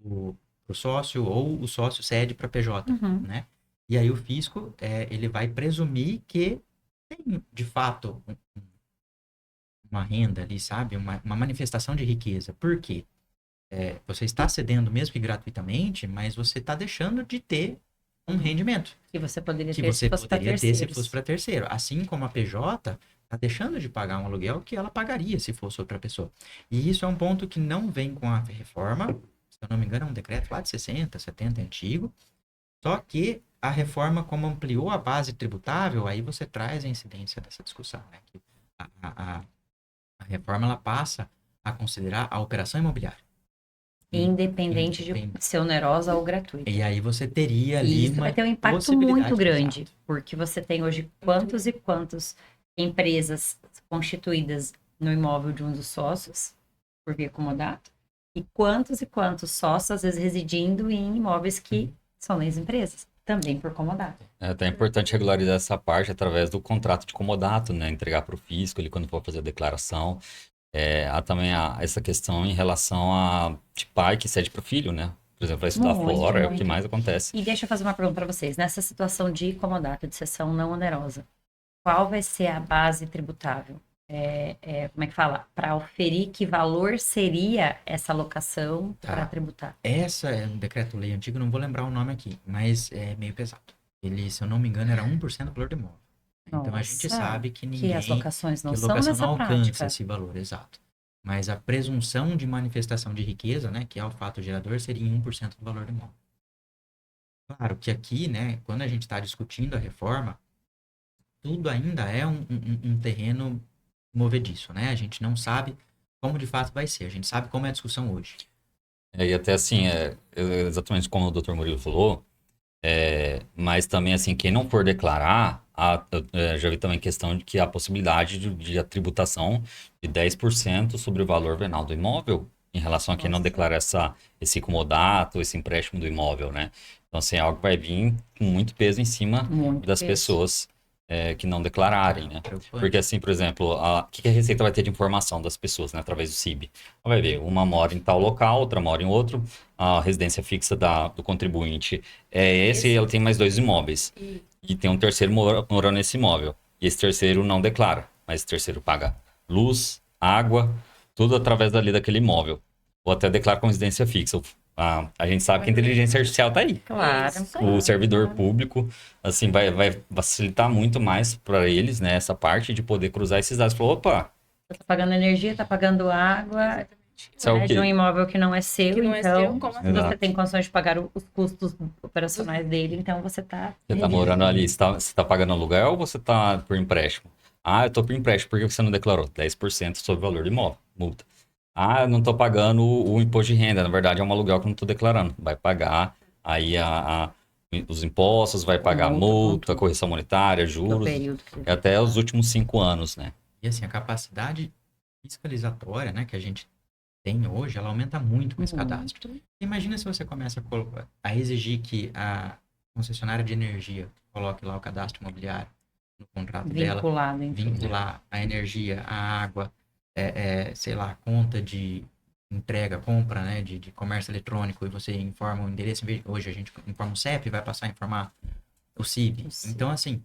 pro sócio ou o sócio cede para a PJ, né? E aí o fisco, ele vai presumir que tem, de fato, uma renda ali, sabe? Uma manifestação de riqueza. Por quê? Você está cedendo mesmo que gratuitamente, mas você está deixando de ter um rendimento. Que você poderia ter se fosse para terceiro. Assim como a PJ está deixando de pagar um aluguel que ela pagaria se fosse outra pessoa. E isso é um ponto que não vem com a reforma, eu não me engano, é um decreto lá de 60, 70, antigo. Só que a reforma, como ampliou a base tributável, aí você traz a incidência dessa discussão, né? Que a reforma, ela passa a considerar a operação imobiliária. Independente de ser onerosa ou gratuita. E aí você teria ali E isso vai ter um impacto muito grande, porque você tem hoje quantos e quantos empresas constituídas no imóvel de um dos sócios, por via comodato, e quantos sócios, às vezes, residindo em imóveis que são das empresas, também por comodato. É até importante regularizar essa parte através do contrato de comodato, né? Entregar para o fisco, ele quando for fazer a declaração. Há também essa questão em relação a de pai que cede para o filho, né? Por exemplo, vai estudar fora, é o que mais acontece. E deixa eu fazer uma pergunta para vocês. Nessa situação de comodato, de cessão não onerosa, qual vai ser a base tributável? Como é que fala? Para oferir que valor seria essa locação para tributar? Essa é um decreto-lei antigo, não vou lembrar o nome aqui, mas é meio pesado. Ele, se eu não me engano, era 1% do valor do imóvel. Então a gente sabe que ninguém... Que as locações não que são locação nessa não alcança prática. esse valor, exato. Mas a presunção de manifestação de riqueza, né, que é o fato gerador, seria em 1% do valor do imóvel. Claro que aqui, né, quando a gente está discutindo a reforma, tudo ainda é um terreno movediço, né? A gente não sabe como de fato vai ser. A gente sabe como é a discussão hoje. E até assim, exatamente como o Dr. Murilo falou, mas também assim, quem não for declarar, já vi também questão de que há a possibilidade de a tributação de 10% sobre o valor venal do imóvel, em relação a quem não declara esse comodato, esse empréstimo do imóvel, né? Então, assim, é algo que vai vir com muito peso em cima das pessoas que não declararem, né? Porque assim, por exemplo, o que a Receita vai ter de informação das pessoas, né? Através do CIB. Vai ver, uma mora em tal local, outra mora em outro, a residência fixa do contribuinte é esse e ela tem mais 2 imóveis. E tem um terceiro morando nesse imóvel. E esse terceiro não declara, mas esse terceiro paga luz, água, tudo através daquele imóvel. Ou até declara como residência fixa. A gente sabe que a inteligência artificial tá aí. Claro. O servidor público, assim, vai facilitar muito mais para eles, né? Essa parte de poder cruzar esses dados. Falou, opa... Tá pagando energia, tá pagando água... de um imóvel que não é seu, que não então, é seu, como assim? você tem condições de pagar os custos operacionais dele, então você tá... Você tá morando ali, você tá pagando aluguel ou você tá por empréstimo? Ah, eu tô por empréstimo, por que você não declarou? 10% sobre o valor do imóvel, multa. Ah, eu não tô pagando o imposto de renda, na verdade é um aluguel que eu não tô declarando. Vai pagar aí os impostos, vai pagar a multa, correção monetária, juros, até os últimos 5 anos, né? E assim, a capacidade fiscalizatória, né, que a gente tem hoje, ela aumenta muito com esse cadastro. Imagina se você começa a exigir que a concessionária de energia coloque lá o cadastro imobiliário no contrato dela, vincular a energia, a água, sei lá, conta de entrega, compra, né, de comércio eletrônico, e você informa o endereço, hoje a gente informa o CEP, vai passar a informar o CIB. Então, assim,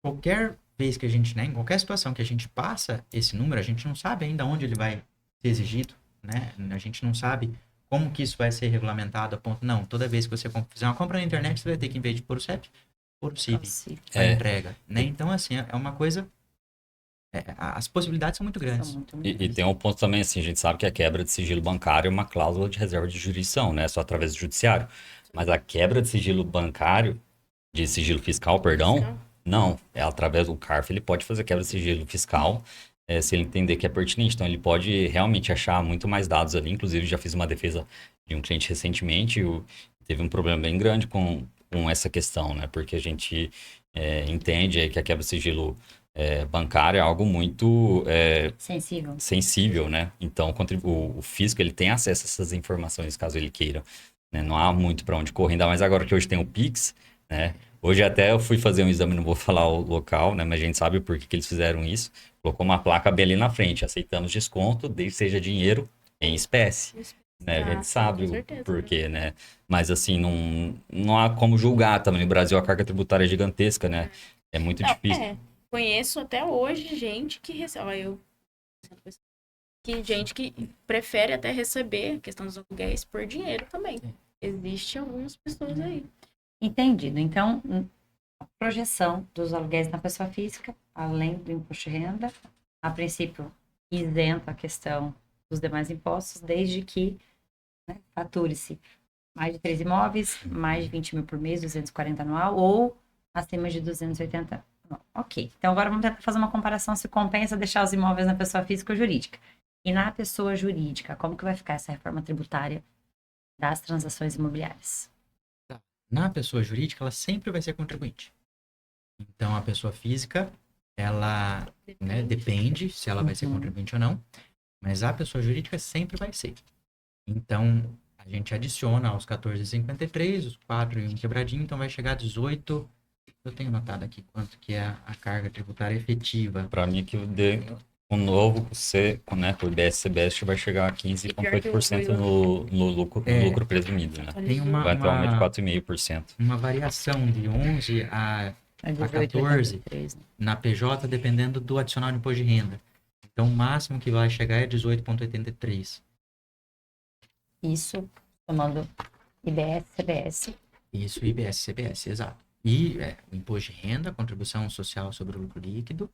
qualquer vez que a gente, né, em qualquer situação que a gente passa esse número, a gente não sabe ainda onde ele vai ser exigido, né? A gente não sabe como que isso vai ser regulamentado a ponto, não, toda vez que você fizer uma compra na internet, você vai ter que, em vez de pôr o CEP, pôr o CIB, a entrega, né? Então, assim, é uma coisa... as possibilidades são muito grandes. E tem um ponto também, assim, a gente sabe que a quebra de sigilo bancário é uma cláusula de reserva de jurisdição, né? Só através do judiciário. Mas a quebra de sigilo bancário, de sigilo fiscal, perdão, não. É através do CARF, ele pode fazer quebra de sigilo fiscal, se ele entender que é pertinente. Então, ele pode realmente achar muito mais dados ali. Inclusive, já fiz uma defesa de um cliente recentemente, teve um problema bem grande com essa questão, né? Porque a gente entende que a quebra de sigilo bancário é algo muito sensível, né? Então, o fisco ele tem acesso a essas informações, caso ele queira, né? Não há muito para onde correr, ainda mais agora que hoje tem o Pix, né? Hoje até eu fui fazer um exame, não vou falar o local, né? Mas a gente sabe por que eles fizeram isso. Colocou uma placa bem ali na frente, aceitamos desconto, desde seja dinheiro em espécie. Né? A gente sabe o porquê, né? Mas assim, não há como julgar também. No Brasil a carga tributária é gigantesca, né? É muito difícil. Conheço até hoje gente que recebe... gente que prefere até receber a questão dos aluguéis por dinheiro também. Existem algumas pessoas aí. Entendido. Então, a projeção dos aluguéis na pessoa física, além do imposto de renda, a princípio isenta a questão dos demais impostos, desde que né? Fature-se mais de 3 imóveis, mais de 20 mil por mês, 240 anual, ou acima de 280. Ok. Então, agora vamos tentar fazer uma comparação se compensa deixar os imóveis na pessoa física ou jurídica. E na pessoa jurídica, como que vai ficar essa reforma tributária das transações imobiliárias? Na pessoa jurídica, ela sempre vai ser contribuinte. Então, a pessoa física, ela né, depende se ela vai ser contribuinte ou não, mas a pessoa jurídica sempre vai ser. Então, a gente adiciona aos 14,53, os 4 e um quebradinho, então vai chegar a 18. Eu tenho notado aqui quanto que é a carga tributária efetiva. Para mim, que o novo, né, com o IBS-CBS, vai chegar a 15,8% no lucro presumido, né? Tem Vai ter um aumento de 4,5%. uma variação de 11 a 14 na PJ, dependendo do adicional de imposto de renda. Então, o máximo que vai chegar é 18,83. Isso, tomando IBS, CBS. Isso, IBS, CBS, exato. E o imposto de renda, a contribuição social sobre o lucro líquido,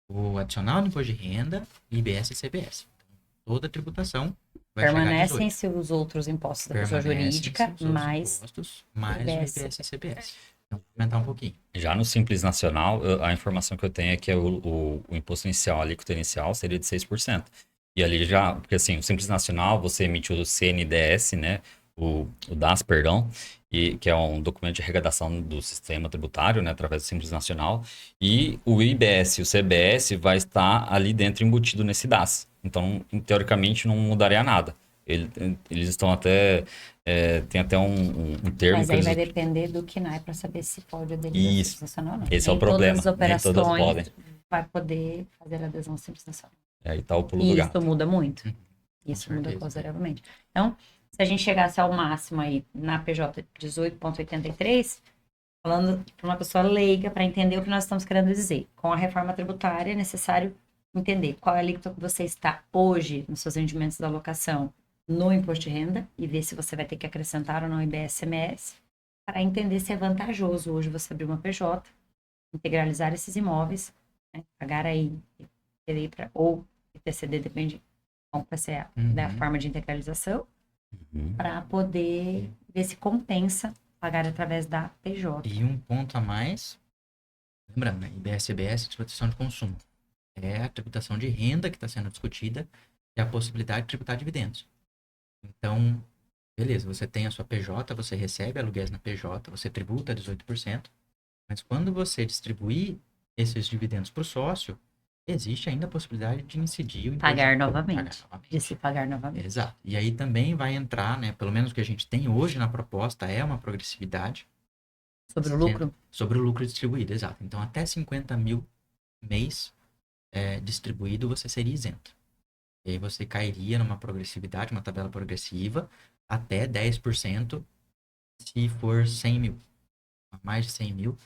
o adicional de imposto de renda, IBS e CBS. Então, toda a tributação vai Permanecem se os outros impostos da pessoa jurídica, mais impostos, mais IBS. o IBS e CBS. Então, vou aumentar um pouquinho. Já no Simples Nacional, a informação que eu tenho é que o imposto inicial, a alíquota inicial, seria de 6%. E ali já, porque assim, o Simples Nacional, você emite o CNDS, né? O DAS, perdão, que é um documento de arrecadação do sistema tributário, né, através do Simples Nacional, e o IBS e o CBS vai estar ali dentro embutido nesse DAS. Então, teoricamente, não mudaria nada. Eles estão até... tem até um termo... Mas que aí eles... vai depender do KNAI para saber se pode aderir ao Isso. Simples Nacional ou não. Esse é o Nem problema. Todas as Nem todas podem. operações vai poder fazer a adesão ao Simples Nacional. Aí tá o pulo do E gato. isso muda muito. Isso muda certeza. consideravelmente. Então, se a gente chegasse ao máximo aí na PJ 18,83, falando para uma pessoa leiga, para entender o que nós estamos querendo dizer. Com a reforma tributária, é necessário entender qual é a alíquota que você está hoje nos seus rendimentos da locação no imposto de renda e ver se você vai ter que acrescentar ou não IBS-CMS, para entender se é vantajoso hoje você abrir uma PJ, integralizar esses imóveis, né, pagar aí ou ITCD, depende como vai ser da forma de integralização, para poder ver se compensa pagar através da PJ. E um ponto a mais, lembrando, né? IBS, CBS, tributação de consumo. É a tributação de renda que está sendo discutida e a possibilidade de tributar dividendos. Então, beleza, você tem a sua PJ, você recebe aluguéis na PJ, você tributa 18%, mas quando você distribuir esses dividendos para o sócio, existe ainda a possibilidade de incidir o imposto Pagar de novamente. De se pagar novamente. Exato. E aí também vai entrar, né? Pelo menos o que a gente tem hoje na proposta é uma progressividade. Sobre o lucro? Sobre o lucro distribuído, exato. Então, até 50 mil mês distribuído, você seria isento. E aí você cairia numa progressividade, uma tabela progressiva, até 10% se for 100 mil. Mais de 100 mil,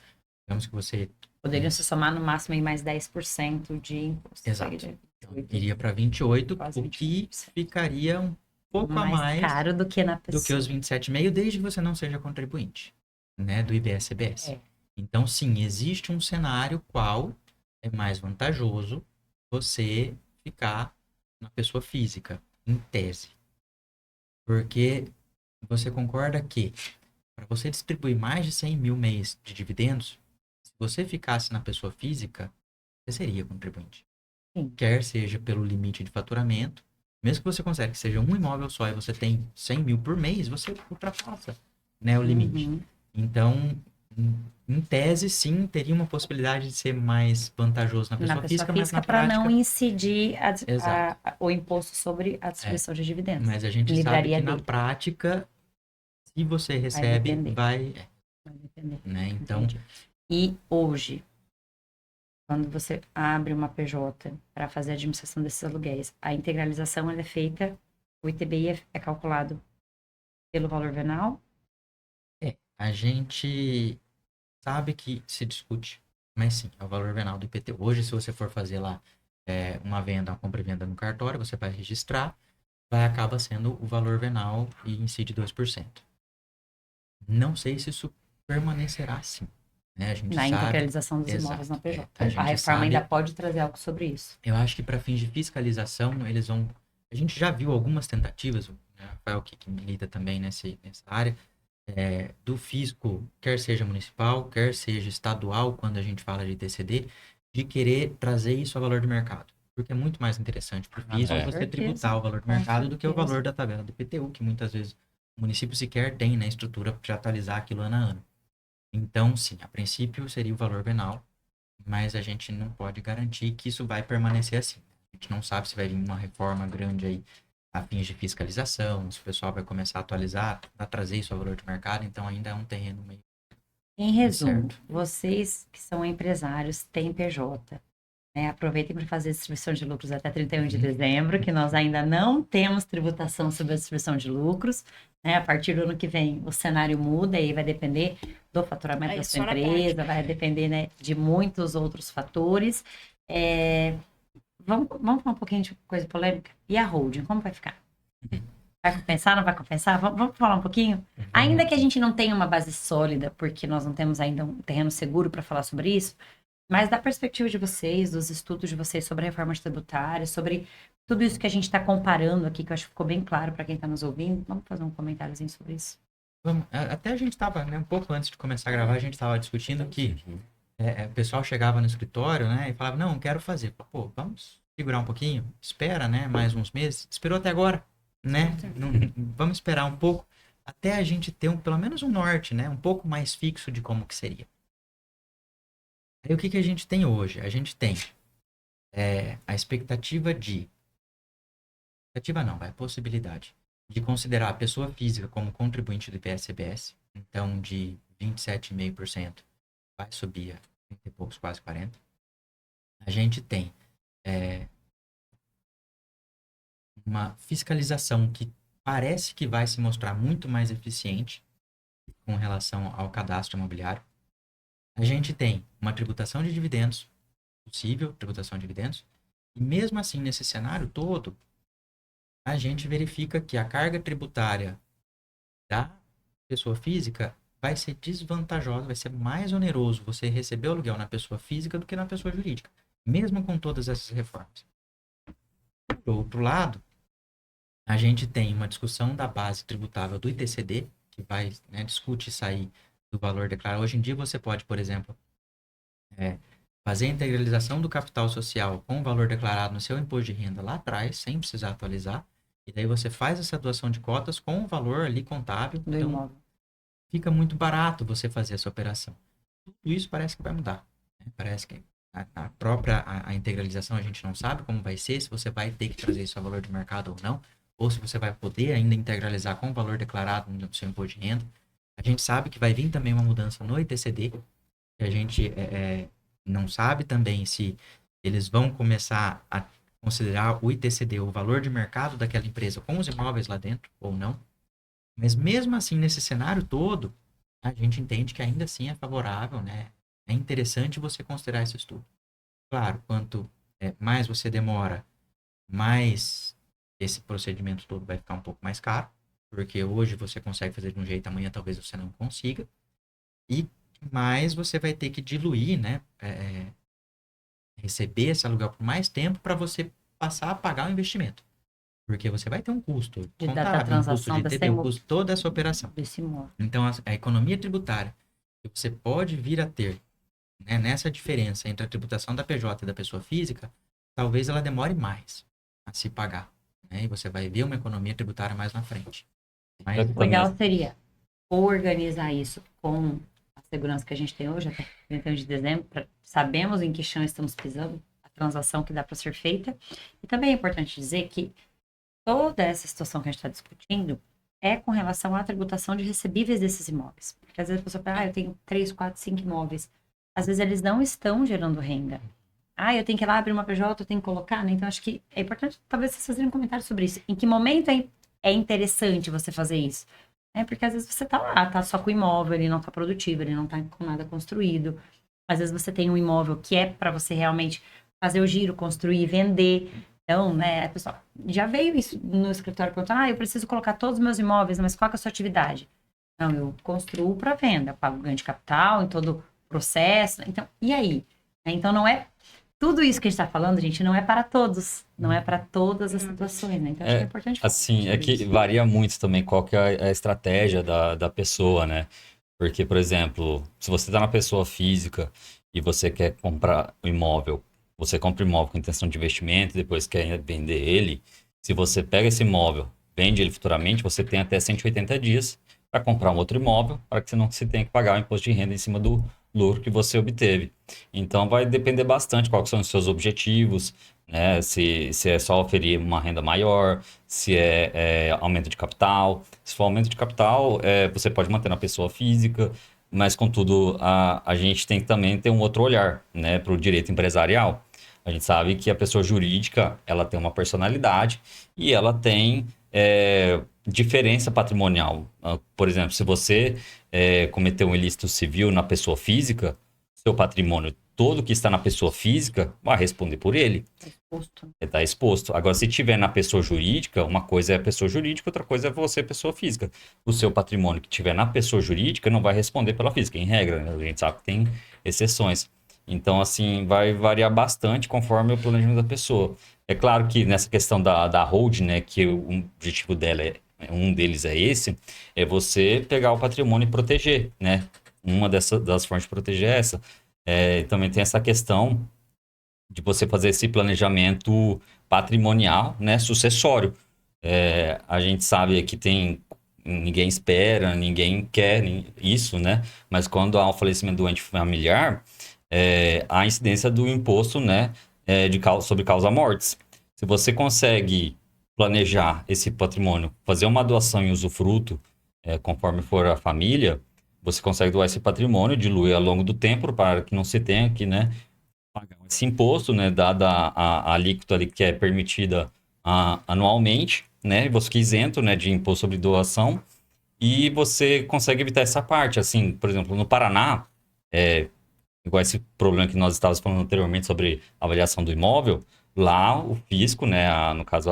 digamos que você... Poderiam se somar no máximo em mais 10% de imposto. Exato. Então, iria para 28, Quase o que 28%. ficaria um pouco a mais mais caro do que na pessoa. do que os 27,5, desde que você não seja contribuinte, né, do IBS-CBS. É. Então, sim, existe um cenário qual é mais vantajoso você ficar na pessoa física, em tese. Porque você concorda que para você distribuir mais de 100 mil mês de dividendos, se você ficasse na pessoa física, você seria contribuinte. Sim. Quer seja pelo limite de faturamento, mesmo que você considere que seja um imóvel só e você tem 100 mil por mês, você ultrapassa, né, o limite. Uhum. Então, em tese, sim, teria uma possibilidade de ser mais vantajoso na pessoa física, mas na para prática... não incidir Exato. o imposto sobre a distribuição de dividendos. Mas a gente sabe que na prática, se você recebe, vai depender. né? Então, Entendi. E hoje, quando você abre uma PJ para fazer a administração desses aluguéis, a integralização ela é feita, o ITBI é calculado pelo valor venal? a gente sabe que se discute, mas sim, é o valor venal do IPTU. Hoje, se você for fazer lá uma venda, uma compra e venda no cartório, você vai registrar, acaba sendo o valor venal e incide 2%. Não sei se isso permanecerá assim. Né? A gente Na sabe, integralização dos imóveis na PJ. a A gente reforma sabe, ainda pode trazer algo sobre isso. eu acho que para fins de fiscalização, eles vão... A gente já viu algumas tentativas, né, Rafael, que milita também nessa área, do fisco, quer seja municipal, quer seja estadual, quando a gente fala de TCD, de querer trazer isso a valor de mercado. Porque é muito mais interessante para o fisco você tributar o valor do mercado do que o valor da tabela do IPTU, que muitas vezes o município sequer tem, né, estrutura para atualizar aquilo ano a ano. Então, sim, a princípio seria o valor venal, mas a gente não pode garantir que isso vai permanecer assim. A gente não sabe se vai vir uma reforma grande aí a fins de fiscalização, se o pessoal vai começar a atualizar, a trazer isso ao valor de mercado, então ainda é um terreno meio Em resumo, incerto. vocês que são empresários, têm PJ, né? Aproveitem para fazer distribuição de lucros até 31 de dezembro, que nós ainda não temos tributação sobre a distribuição de lucros, né? A partir do ano que vem, o cenário muda e vai depender do faturamento da sua empresa, vai depender, né, de muitos outros fatores. Vamos falar um pouquinho de coisa polêmica? E a holding, como vai ficar? Vai compensar, não vai compensar? Vamos falar um pouquinho? Ainda que a gente não tenha uma base sólida, porque nós não temos ainda um terreno seguro para falar sobre isso, mas da perspectiva de vocês, dos estudos de vocês sobre a reforma tributária, sobre tudo isso que a gente está comparando aqui, que eu acho que ficou bem claro para quem está nos ouvindo, vamos fazer um comentáriozinho sobre isso. Até a gente estava, né, um pouco antes de começar a gravar, a gente estava discutindo que o pessoal chegava no escritório, né, e falava, não, quero fazer. Pô, vamos segurar um pouquinho, espera, né, mais uns meses. Esperou até agora, né? Vamos esperar um pouco até a gente ter pelo menos um norte, né, um pouco mais fixo de como que seria. Aí o que a gente tem hoje? A gente tem a possibilidade de considerar a pessoa física como contribuinte do IPS-CBS, então de 27,5% vai subir a 30 e poucos, quase 40%. A gente tem uma fiscalização que parece que vai se mostrar muito mais eficiente com relação ao cadastro imobiliário. A gente tem uma tributação de dividendos, possível tributação de dividendos, e mesmo assim, nesse cenário todo, a gente verifica que a carga tributária da pessoa física vai ser desvantajosa, vai ser mais oneroso você receber o aluguel na pessoa física do que na pessoa jurídica, mesmo com todas essas reformas. Por outro lado, a gente tem uma discussão da base tributável do ITCD, que vai, né, discute sair do valor declarado. Hoje em dia você pode, por exemplo, fazer a integralização do capital social com o valor declarado no seu imposto de renda lá atrás, sem precisar atualizar. E daí você faz essa doação de cotas com o valor ali contábil. Do então, imóvel. fica muito barato você fazer essa operação. Tudo isso parece que vai mudar, né? Parece que a própria integralização a gente não sabe como vai ser, se você vai ter que trazer isso a valor de mercado ou não, ou se você vai poder ainda integralizar com o valor declarado no seu imposto de renda. A gente sabe que vai vir também uma mudança no ITCD, que a gente não sabe também se eles vão começar a considerar o ITCD, o valor de mercado daquela empresa com os imóveis lá dentro ou não. Mas mesmo assim, nesse cenário todo, a gente entende que ainda assim é favorável, né? É interessante você considerar esse estudo. Claro, quanto mais você demora, mais esse procedimento todo vai ficar um pouco mais caro, porque hoje você consegue fazer de um jeito, amanhã talvez você não consiga. E mais você vai ter que diluir, né? Receber esse aluguel por mais tempo para você passar a pagar o investimento. Porque você vai ter um custo De contábil, data transação um custo de TD, um custo toda essa operação. Desse imóvel. Então, a economia tributária que você pode vir a ter, né, nessa diferença entre a tributação da PJ e da pessoa física, talvez ela demore mais a se pagar. Né? E você vai ver uma economia tributária mais na frente. Mas, O ideal seria organizar isso com a segurança que a gente tem hoje, até 31 de dezembro, sabemos em que chão estamos pisando, a transação que dá para ser feita. E também é importante dizer que toda essa situação que a gente está discutindo é com relação à tributação de recebíveis desses imóveis. Porque às vezes a pessoa fala, eu tenho 3, 4, 5 imóveis. Às vezes eles não estão gerando renda. Eu tenho que ir lá abrir uma PJ, eu tenho que colocar, né? Então acho que é importante talvez vocês fazerem um comentário sobre isso. Em que momento é interessante você fazer isso? Porque às vezes você tá lá, tá só com o imóvel, ele não tá produtivo, ele não tá com nada construído. Às vezes você tem um imóvel que é para você realmente fazer o giro, construir, vender. Então, né, pessoal, já veio isso no escritório perguntando, eu preciso colocar todos os meus imóveis, mas qual que é a sua atividade? Não, eu construo para venda, pago ganho de capital em todo o processo. Então, e aí? Então, não é tudo isso que a gente está falando, gente, não é para todos. Não é para todas as situações, né? Então, acho que é importante falar Assim, sobre que isso. varia muito também qual que é a estratégia da pessoa, né? Porque, por exemplo, se você está na pessoa física e você quer comprar um imóvel, você compra um imóvel com intenção de investimento e depois quer vender ele, se você pega esse imóvel, vende ele futuramente, você tem até 180 dias para comprar um outro imóvel, para que você não se tenha que pagar o imposto de renda em cima do lucro que você obteve. Então, vai depender bastante quais são os seus objetivos, né? Se é só oferir uma renda maior, se é aumento de capital. Se for aumento de capital, você pode manter na pessoa física, mas contudo, a gente tem que também ter um outro olhar, né, para o direito empresarial. A gente sabe que a pessoa jurídica, ela tem uma personalidade e ela tem diferença patrimonial. Por exemplo, se você cometeu um ilícito civil na pessoa física, seu patrimônio todo que está na pessoa física vai responder por ele. Exposto. Está exposto. Agora, se tiver na pessoa jurídica, uma coisa é a pessoa jurídica, outra coisa é você, pessoa física. O seu patrimônio que tiver na pessoa jurídica não vai responder pela física, em regra, né? A gente sabe que tem exceções. Então, assim, vai variar bastante conforme o planejamento da pessoa. É claro que nessa questão da holding, né, que o objetivo dela um deles é esse, é você pegar o patrimônio e proteger, né? Uma das formas de proteger é essa. Também tem essa questão de você fazer esse planejamento patrimonial, né, sucessório. A gente sabe que ninguém espera, ninguém quer isso, né? Mas quando há um falecimento doente familiar, há a incidência do imposto, né, sobre causa-mortes. Se você consegue planejar esse patrimônio, fazer uma doação em usufruto, conforme for a família, você consegue doar esse patrimônio, diluir ao longo do tempo para que não se tenha que, né, pagar esse imposto, né, dada a alíquota ali que é permitida anualmente, né, e você fica isento, né, de imposto sobre doação, e você consegue evitar essa parte, assim, por exemplo, no Paraná, igual esse problema que nós estávamos falando anteriormente sobre a avaliação do imóvel, lá o fisco, né, no caso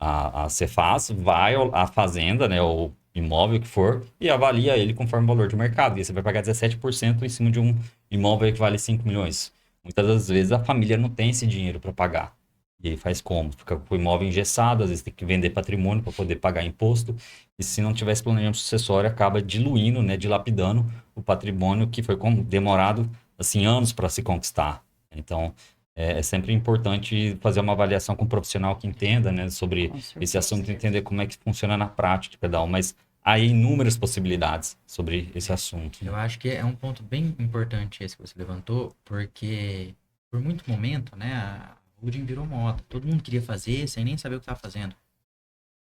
a Cefaz, vai à fazenda, né, ou imóvel que for, e avalia ele conforme o valor de mercado. E você vai pagar 17% em cima de um imóvel que vale 5 milhões. Muitas das vezes a família não tem esse dinheiro para pagar. E aí faz como? Fica com o imóvel engessado, às vezes tem que vender patrimônio para poder pagar imposto. E se não tivesse planejamento sucessório, acaba diluindo, né, dilapidando o patrimônio que foi demorado assim, anos para se conquistar. Então, é sempre importante fazer uma avaliação com um profissional que entenda, né, sobre esse assunto, entender como é que funciona na prática de cada um, mas há inúmeras possibilidades sobre esse assunto. Eu acho que é um ponto bem importante esse que você levantou, porque por muito momento, né, a holding virou moda. Todo mundo queria fazer sem nem saber o que estava fazendo.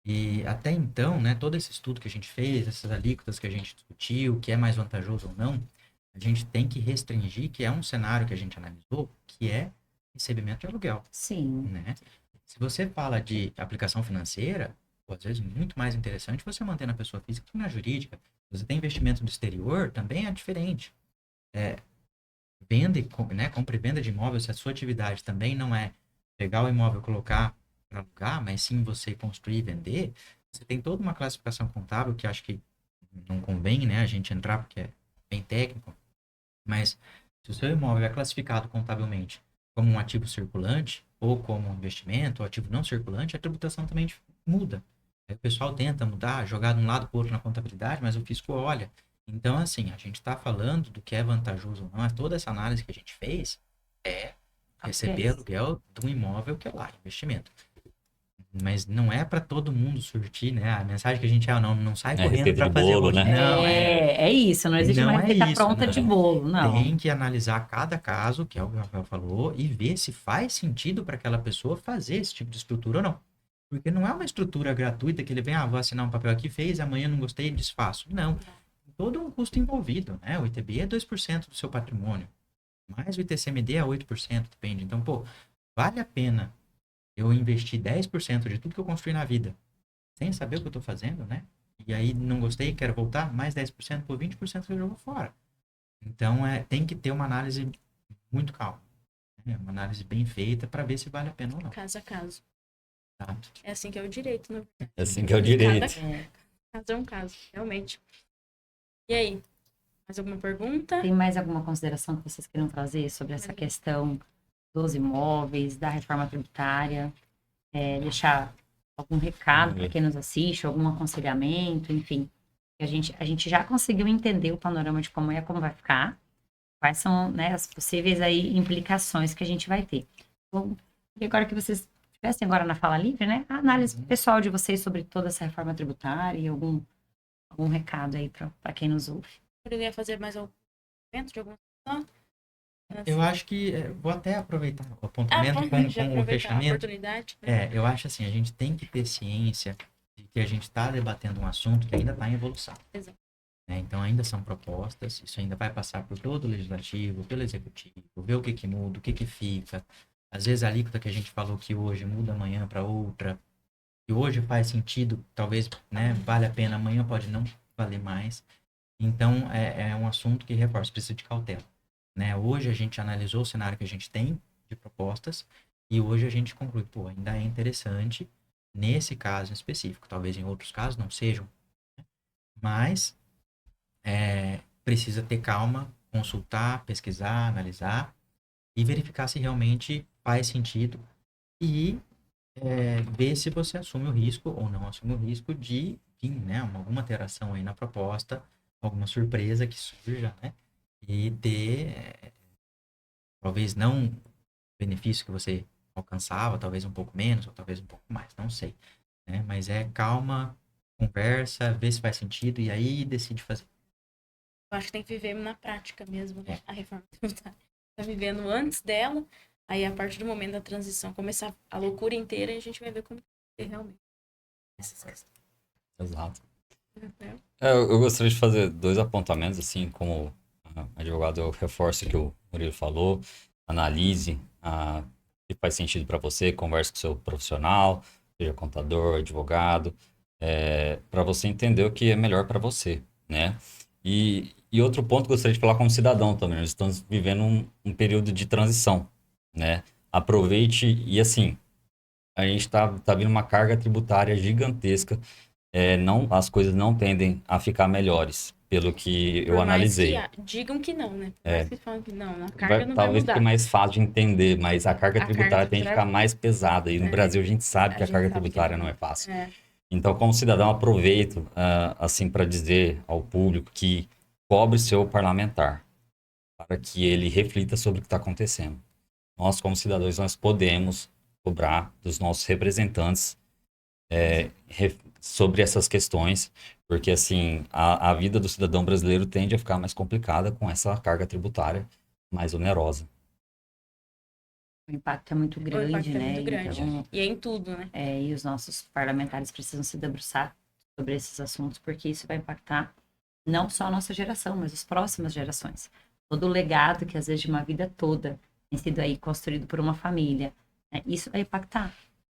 E até então, né, todo esse estudo que a gente fez, essas alíquotas que a gente discutiu, o que é mais vantajoso ou não, a gente tem que restringir, que é um cenário que a gente analisou, que é recebimento de aluguel. Sim. Né? Se você fala de aplicação financeira, às vezes muito mais interessante você manter na pessoa física que na jurídica. Se você tem investimento do exterior, também é diferente. Venda, né, compra e venda de imóvel, se a sua atividade também não é pegar o imóvel e colocar para alugar, mas sim você construir e vender, você tem toda uma classificação contábil que acho que não convém, né, a gente entrar porque é bem técnico, mas se o seu imóvel é classificado contabilmente como um ativo circulante ou como um investimento, ou ativo não circulante, a tributação também muda. Aí o pessoal tenta mudar, jogar de um lado para o outro na contabilidade, mas o fisco olha. Então, assim, a gente está falando do que é vantajoso ou não, é toda essa análise que a gente fez é receber aluguel de um imóvel que é lá, investimento. Mas não é para todo mundo surtir, né? A mensagem que a gente não sai correndo para fazer bolo, hoje. né? Não, É isso, não existe Não uma é receita isso, pronta não. de bolo, não. Tem que analisar cada caso, que é o que o Rafael falou, e ver se faz sentido para aquela pessoa fazer esse tipo de estrutura ou não. Porque não é uma estrutura gratuita que ele vem, vou assinar um papel aqui, fez, amanhã não gostei, desfaço. Não. Tem todo um custo envolvido, né? O ITBI é 2% do seu patrimônio, mais o ITCMD é 8%, depende. Então, pô, vale a pena eu investir 10% de tudo que eu construí na vida, sem saber o que eu estou fazendo, né? E aí não gostei, quero voltar, mais 10%, por 20% eu jogo fora. Então, tem que ter uma análise muito calma, né? Uma análise bem feita para ver se vale a pena ou não. Caso a caso. Tá? É assim que é o direito, né? É assim que é o direito. Cada caso é um caso, realmente. E aí? Mais alguma pergunta? Tem mais alguma consideração que vocês queiram trazer sobre essa questão dos imóveis, da reforma tributária, deixar algum recado para quem nos assiste, algum aconselhamento, enfim. A gente já conseguiu entender o panorama de como vai ficar, quais são, né, as possíveis aí implicações que a gente vai ter. Então, e agora que vocês estivessem agora na fala livre, né, a análise pessoal de vocês sobre toda essa reforma tributária e algum recado aí para quem nos ouve. Eu ia fazer mais algum evento de alguma coisa? Eu acho que, vou até aproveitar o apontamento com o fechamento. A oportunidade. Eu acho assim, a gente tem que ter ciência de que a gente está debatendo um assunto que ainda está em evolução. Exato. Então, ainda são propostas, isso ainda vai passar por todo o legislativo, pelo executivo, ver o que muda, o que fica. Às vezes, a alíquota que a gente falou que hoje muda amanhã para outra, que hoje faz sentido, talvez, né, vale a pena, amanhã pode não valer mais. Então, é um assunto que, reforço, precisa de cautela. Né? Hoje a gente analisou o cenário que a gente tem de propostas e hoje a gente conclui, ainda é interessante nesse caso em específico. Talvez em outros casos não sejam, né? Mas precisa ter calma, consultar, pesquisar, analisar e verificar se realmente faz sentido e ver se você assume o risco ou não assume o risco de, enfim, né, alguma alteração aí na proposta, alguma surpresa que surja, né? E ter, talvez não o benefício que você alcançava, talvez um pouco menos, ou talvez um pouco mais, não sei. Né? Mas calma, conversa, vê se faz sentido e aí decide fazer. Eu acho que tem que viver na prática mesmo, né? A reforma tributária. Tá vivendo antes dela, aí a partir do momento da transição começar a loucura inteira e a gente vai ver como é realmente. Exato. Eu gostaria de fazer 2 apontamentos, assim, como advogado, eu reforço o que o Murilo falou, analise se faz sentido para você, converse com o seu profissional, seja contador, advogado, para você entender o que é melhor para você, né? E outro ponto que eu gostaria de falar como cidadão também, nós estamos vivendo um período de transição, né? Aproveite e assim, a gente tá vindo uma carga tributária gigantesca, as coisas não tendem a ficar melhores. Pelo que eu analisei. Digam que não, né? Por mais que falam que não, a carga não vai talvez mudar. fique mais fácil de entender, mas a carga tributária tem que ficar mais pesada. E no Brasil a gente sabe que a carga tributária não é fácil. Então, como cidadão, aproveito assim para dizer ao público que cobre seu parlamentar, para que ele reflita sobre o que está acontecendo. Nós, como cidadãos, nós podemos cobrar dos nossos representantes sobre essas questões, porque assim, a vida do cidadão brasileiro tende a ficar mais complicada com essa carga tributária mais onerosa. O impacto é muito grande, né? Muito grande. Então, e é em tudo, né? E os nossos parlamentares precisam se debruçar sobre esses assuntos, porque isso vai impactar não só a nossa geração, mas as próximas gerações. Todo o legado que, às vezes, de uma vida toda tem sido aí construído por uma família, né? Isso vai impactar.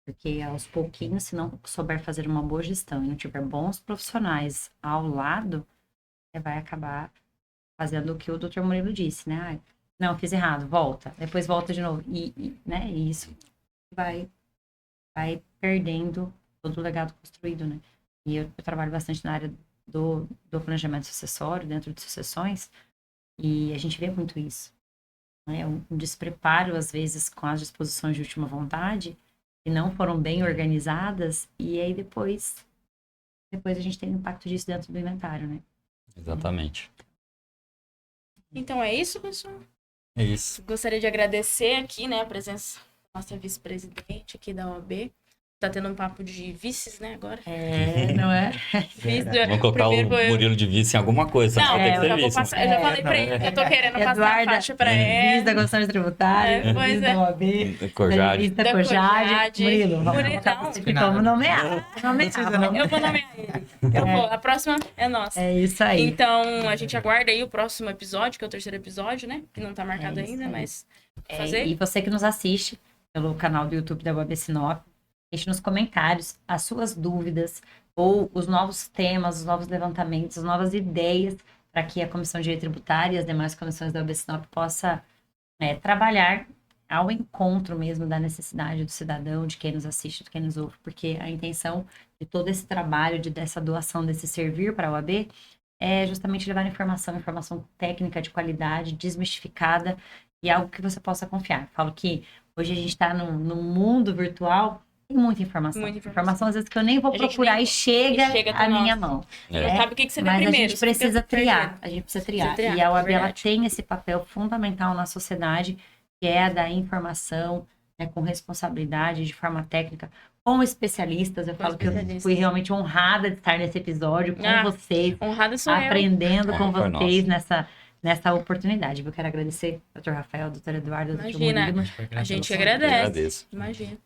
Porque aos pouquinhos, se não souber fazer uma boa gestão e não tiver bons profissionais ao lado, vai acabar fazendo o que o Dr. Murilo disse, né? Não, fiz errado, volta. Depois volta de novo. Né? E isso vai perdendo todo o legado construído, né? E eu trabalho bastante na área do planejamento sucessório, dentro de sucessões, e a gente vê muito isso. Né? Um despreparo, às vezes, com as disposições de última vontade, que não foram bem organizadas, e aí depois a gente tem o impacto disso dentro do inventário, né? Exatamente. Então é isso, pessoal? É isso. Gostaria de agradecer aqui, né, a presença da nossa vice-presidente aqui da OAB. Tá tendo um papo de vices, né, agora? Não é? Vamos colocar o Murilo de vice em alguma coisa. Não, eu já vou passar. Eu já falei pra ele. Eu tô querendo passar a faixa pra ele. Vice da Constituição Tributária, vice da OAB, Cojade. da Cojade. Murilo, vamos nomear. Eu vou nomear ele. A próxima é nossa. É isso aí. Então, a gente aguarda aí o próximo episódio, que é o 3º episódio, né? Que não tá marcado ainda, mas fazer. E você que nos assiste pelo canal do YouTube da OAB Sinop, deixe nos comentários as suas dúvidas ou os novos temas, os novos levantamentos, as novas ideias para que a Comissão de Direito Tributário e as demais comissões da OAB Sinop possa trabalhar ao encontro mesmo da necessidade do cidadão, de quem nos assiste, de quem nos ouve, porque a intenção de todo esse trabalho, dessa doação, desse servir para a OAB, é justamente levar informação técnica de qualidade, desmistificada e algo que você possa confiar. Eu falo que hoje a gente está num mundo virtual, tem muita informação. Informação, às vezes, que eu nem vou procurar e chega à minha mão. Não sabe o que você vê mas primeiro. A gente precisa triar. A gente precisa triar. E a OAB, ela tem esse papel fundamental na sociedade, que é a da informação, né, com responsabilidade, de forma técnica, com especialistas. Eu falo que eu fui realmente honrada de estar nesse episódio com vocês. Honrada sou aprendendo com vocês nessa oportunidade. Eu quero agradecer ao Dr. Rafael, ao Dr. Eduardo, ao Dr. Murilo. A gente agradece. Imagina.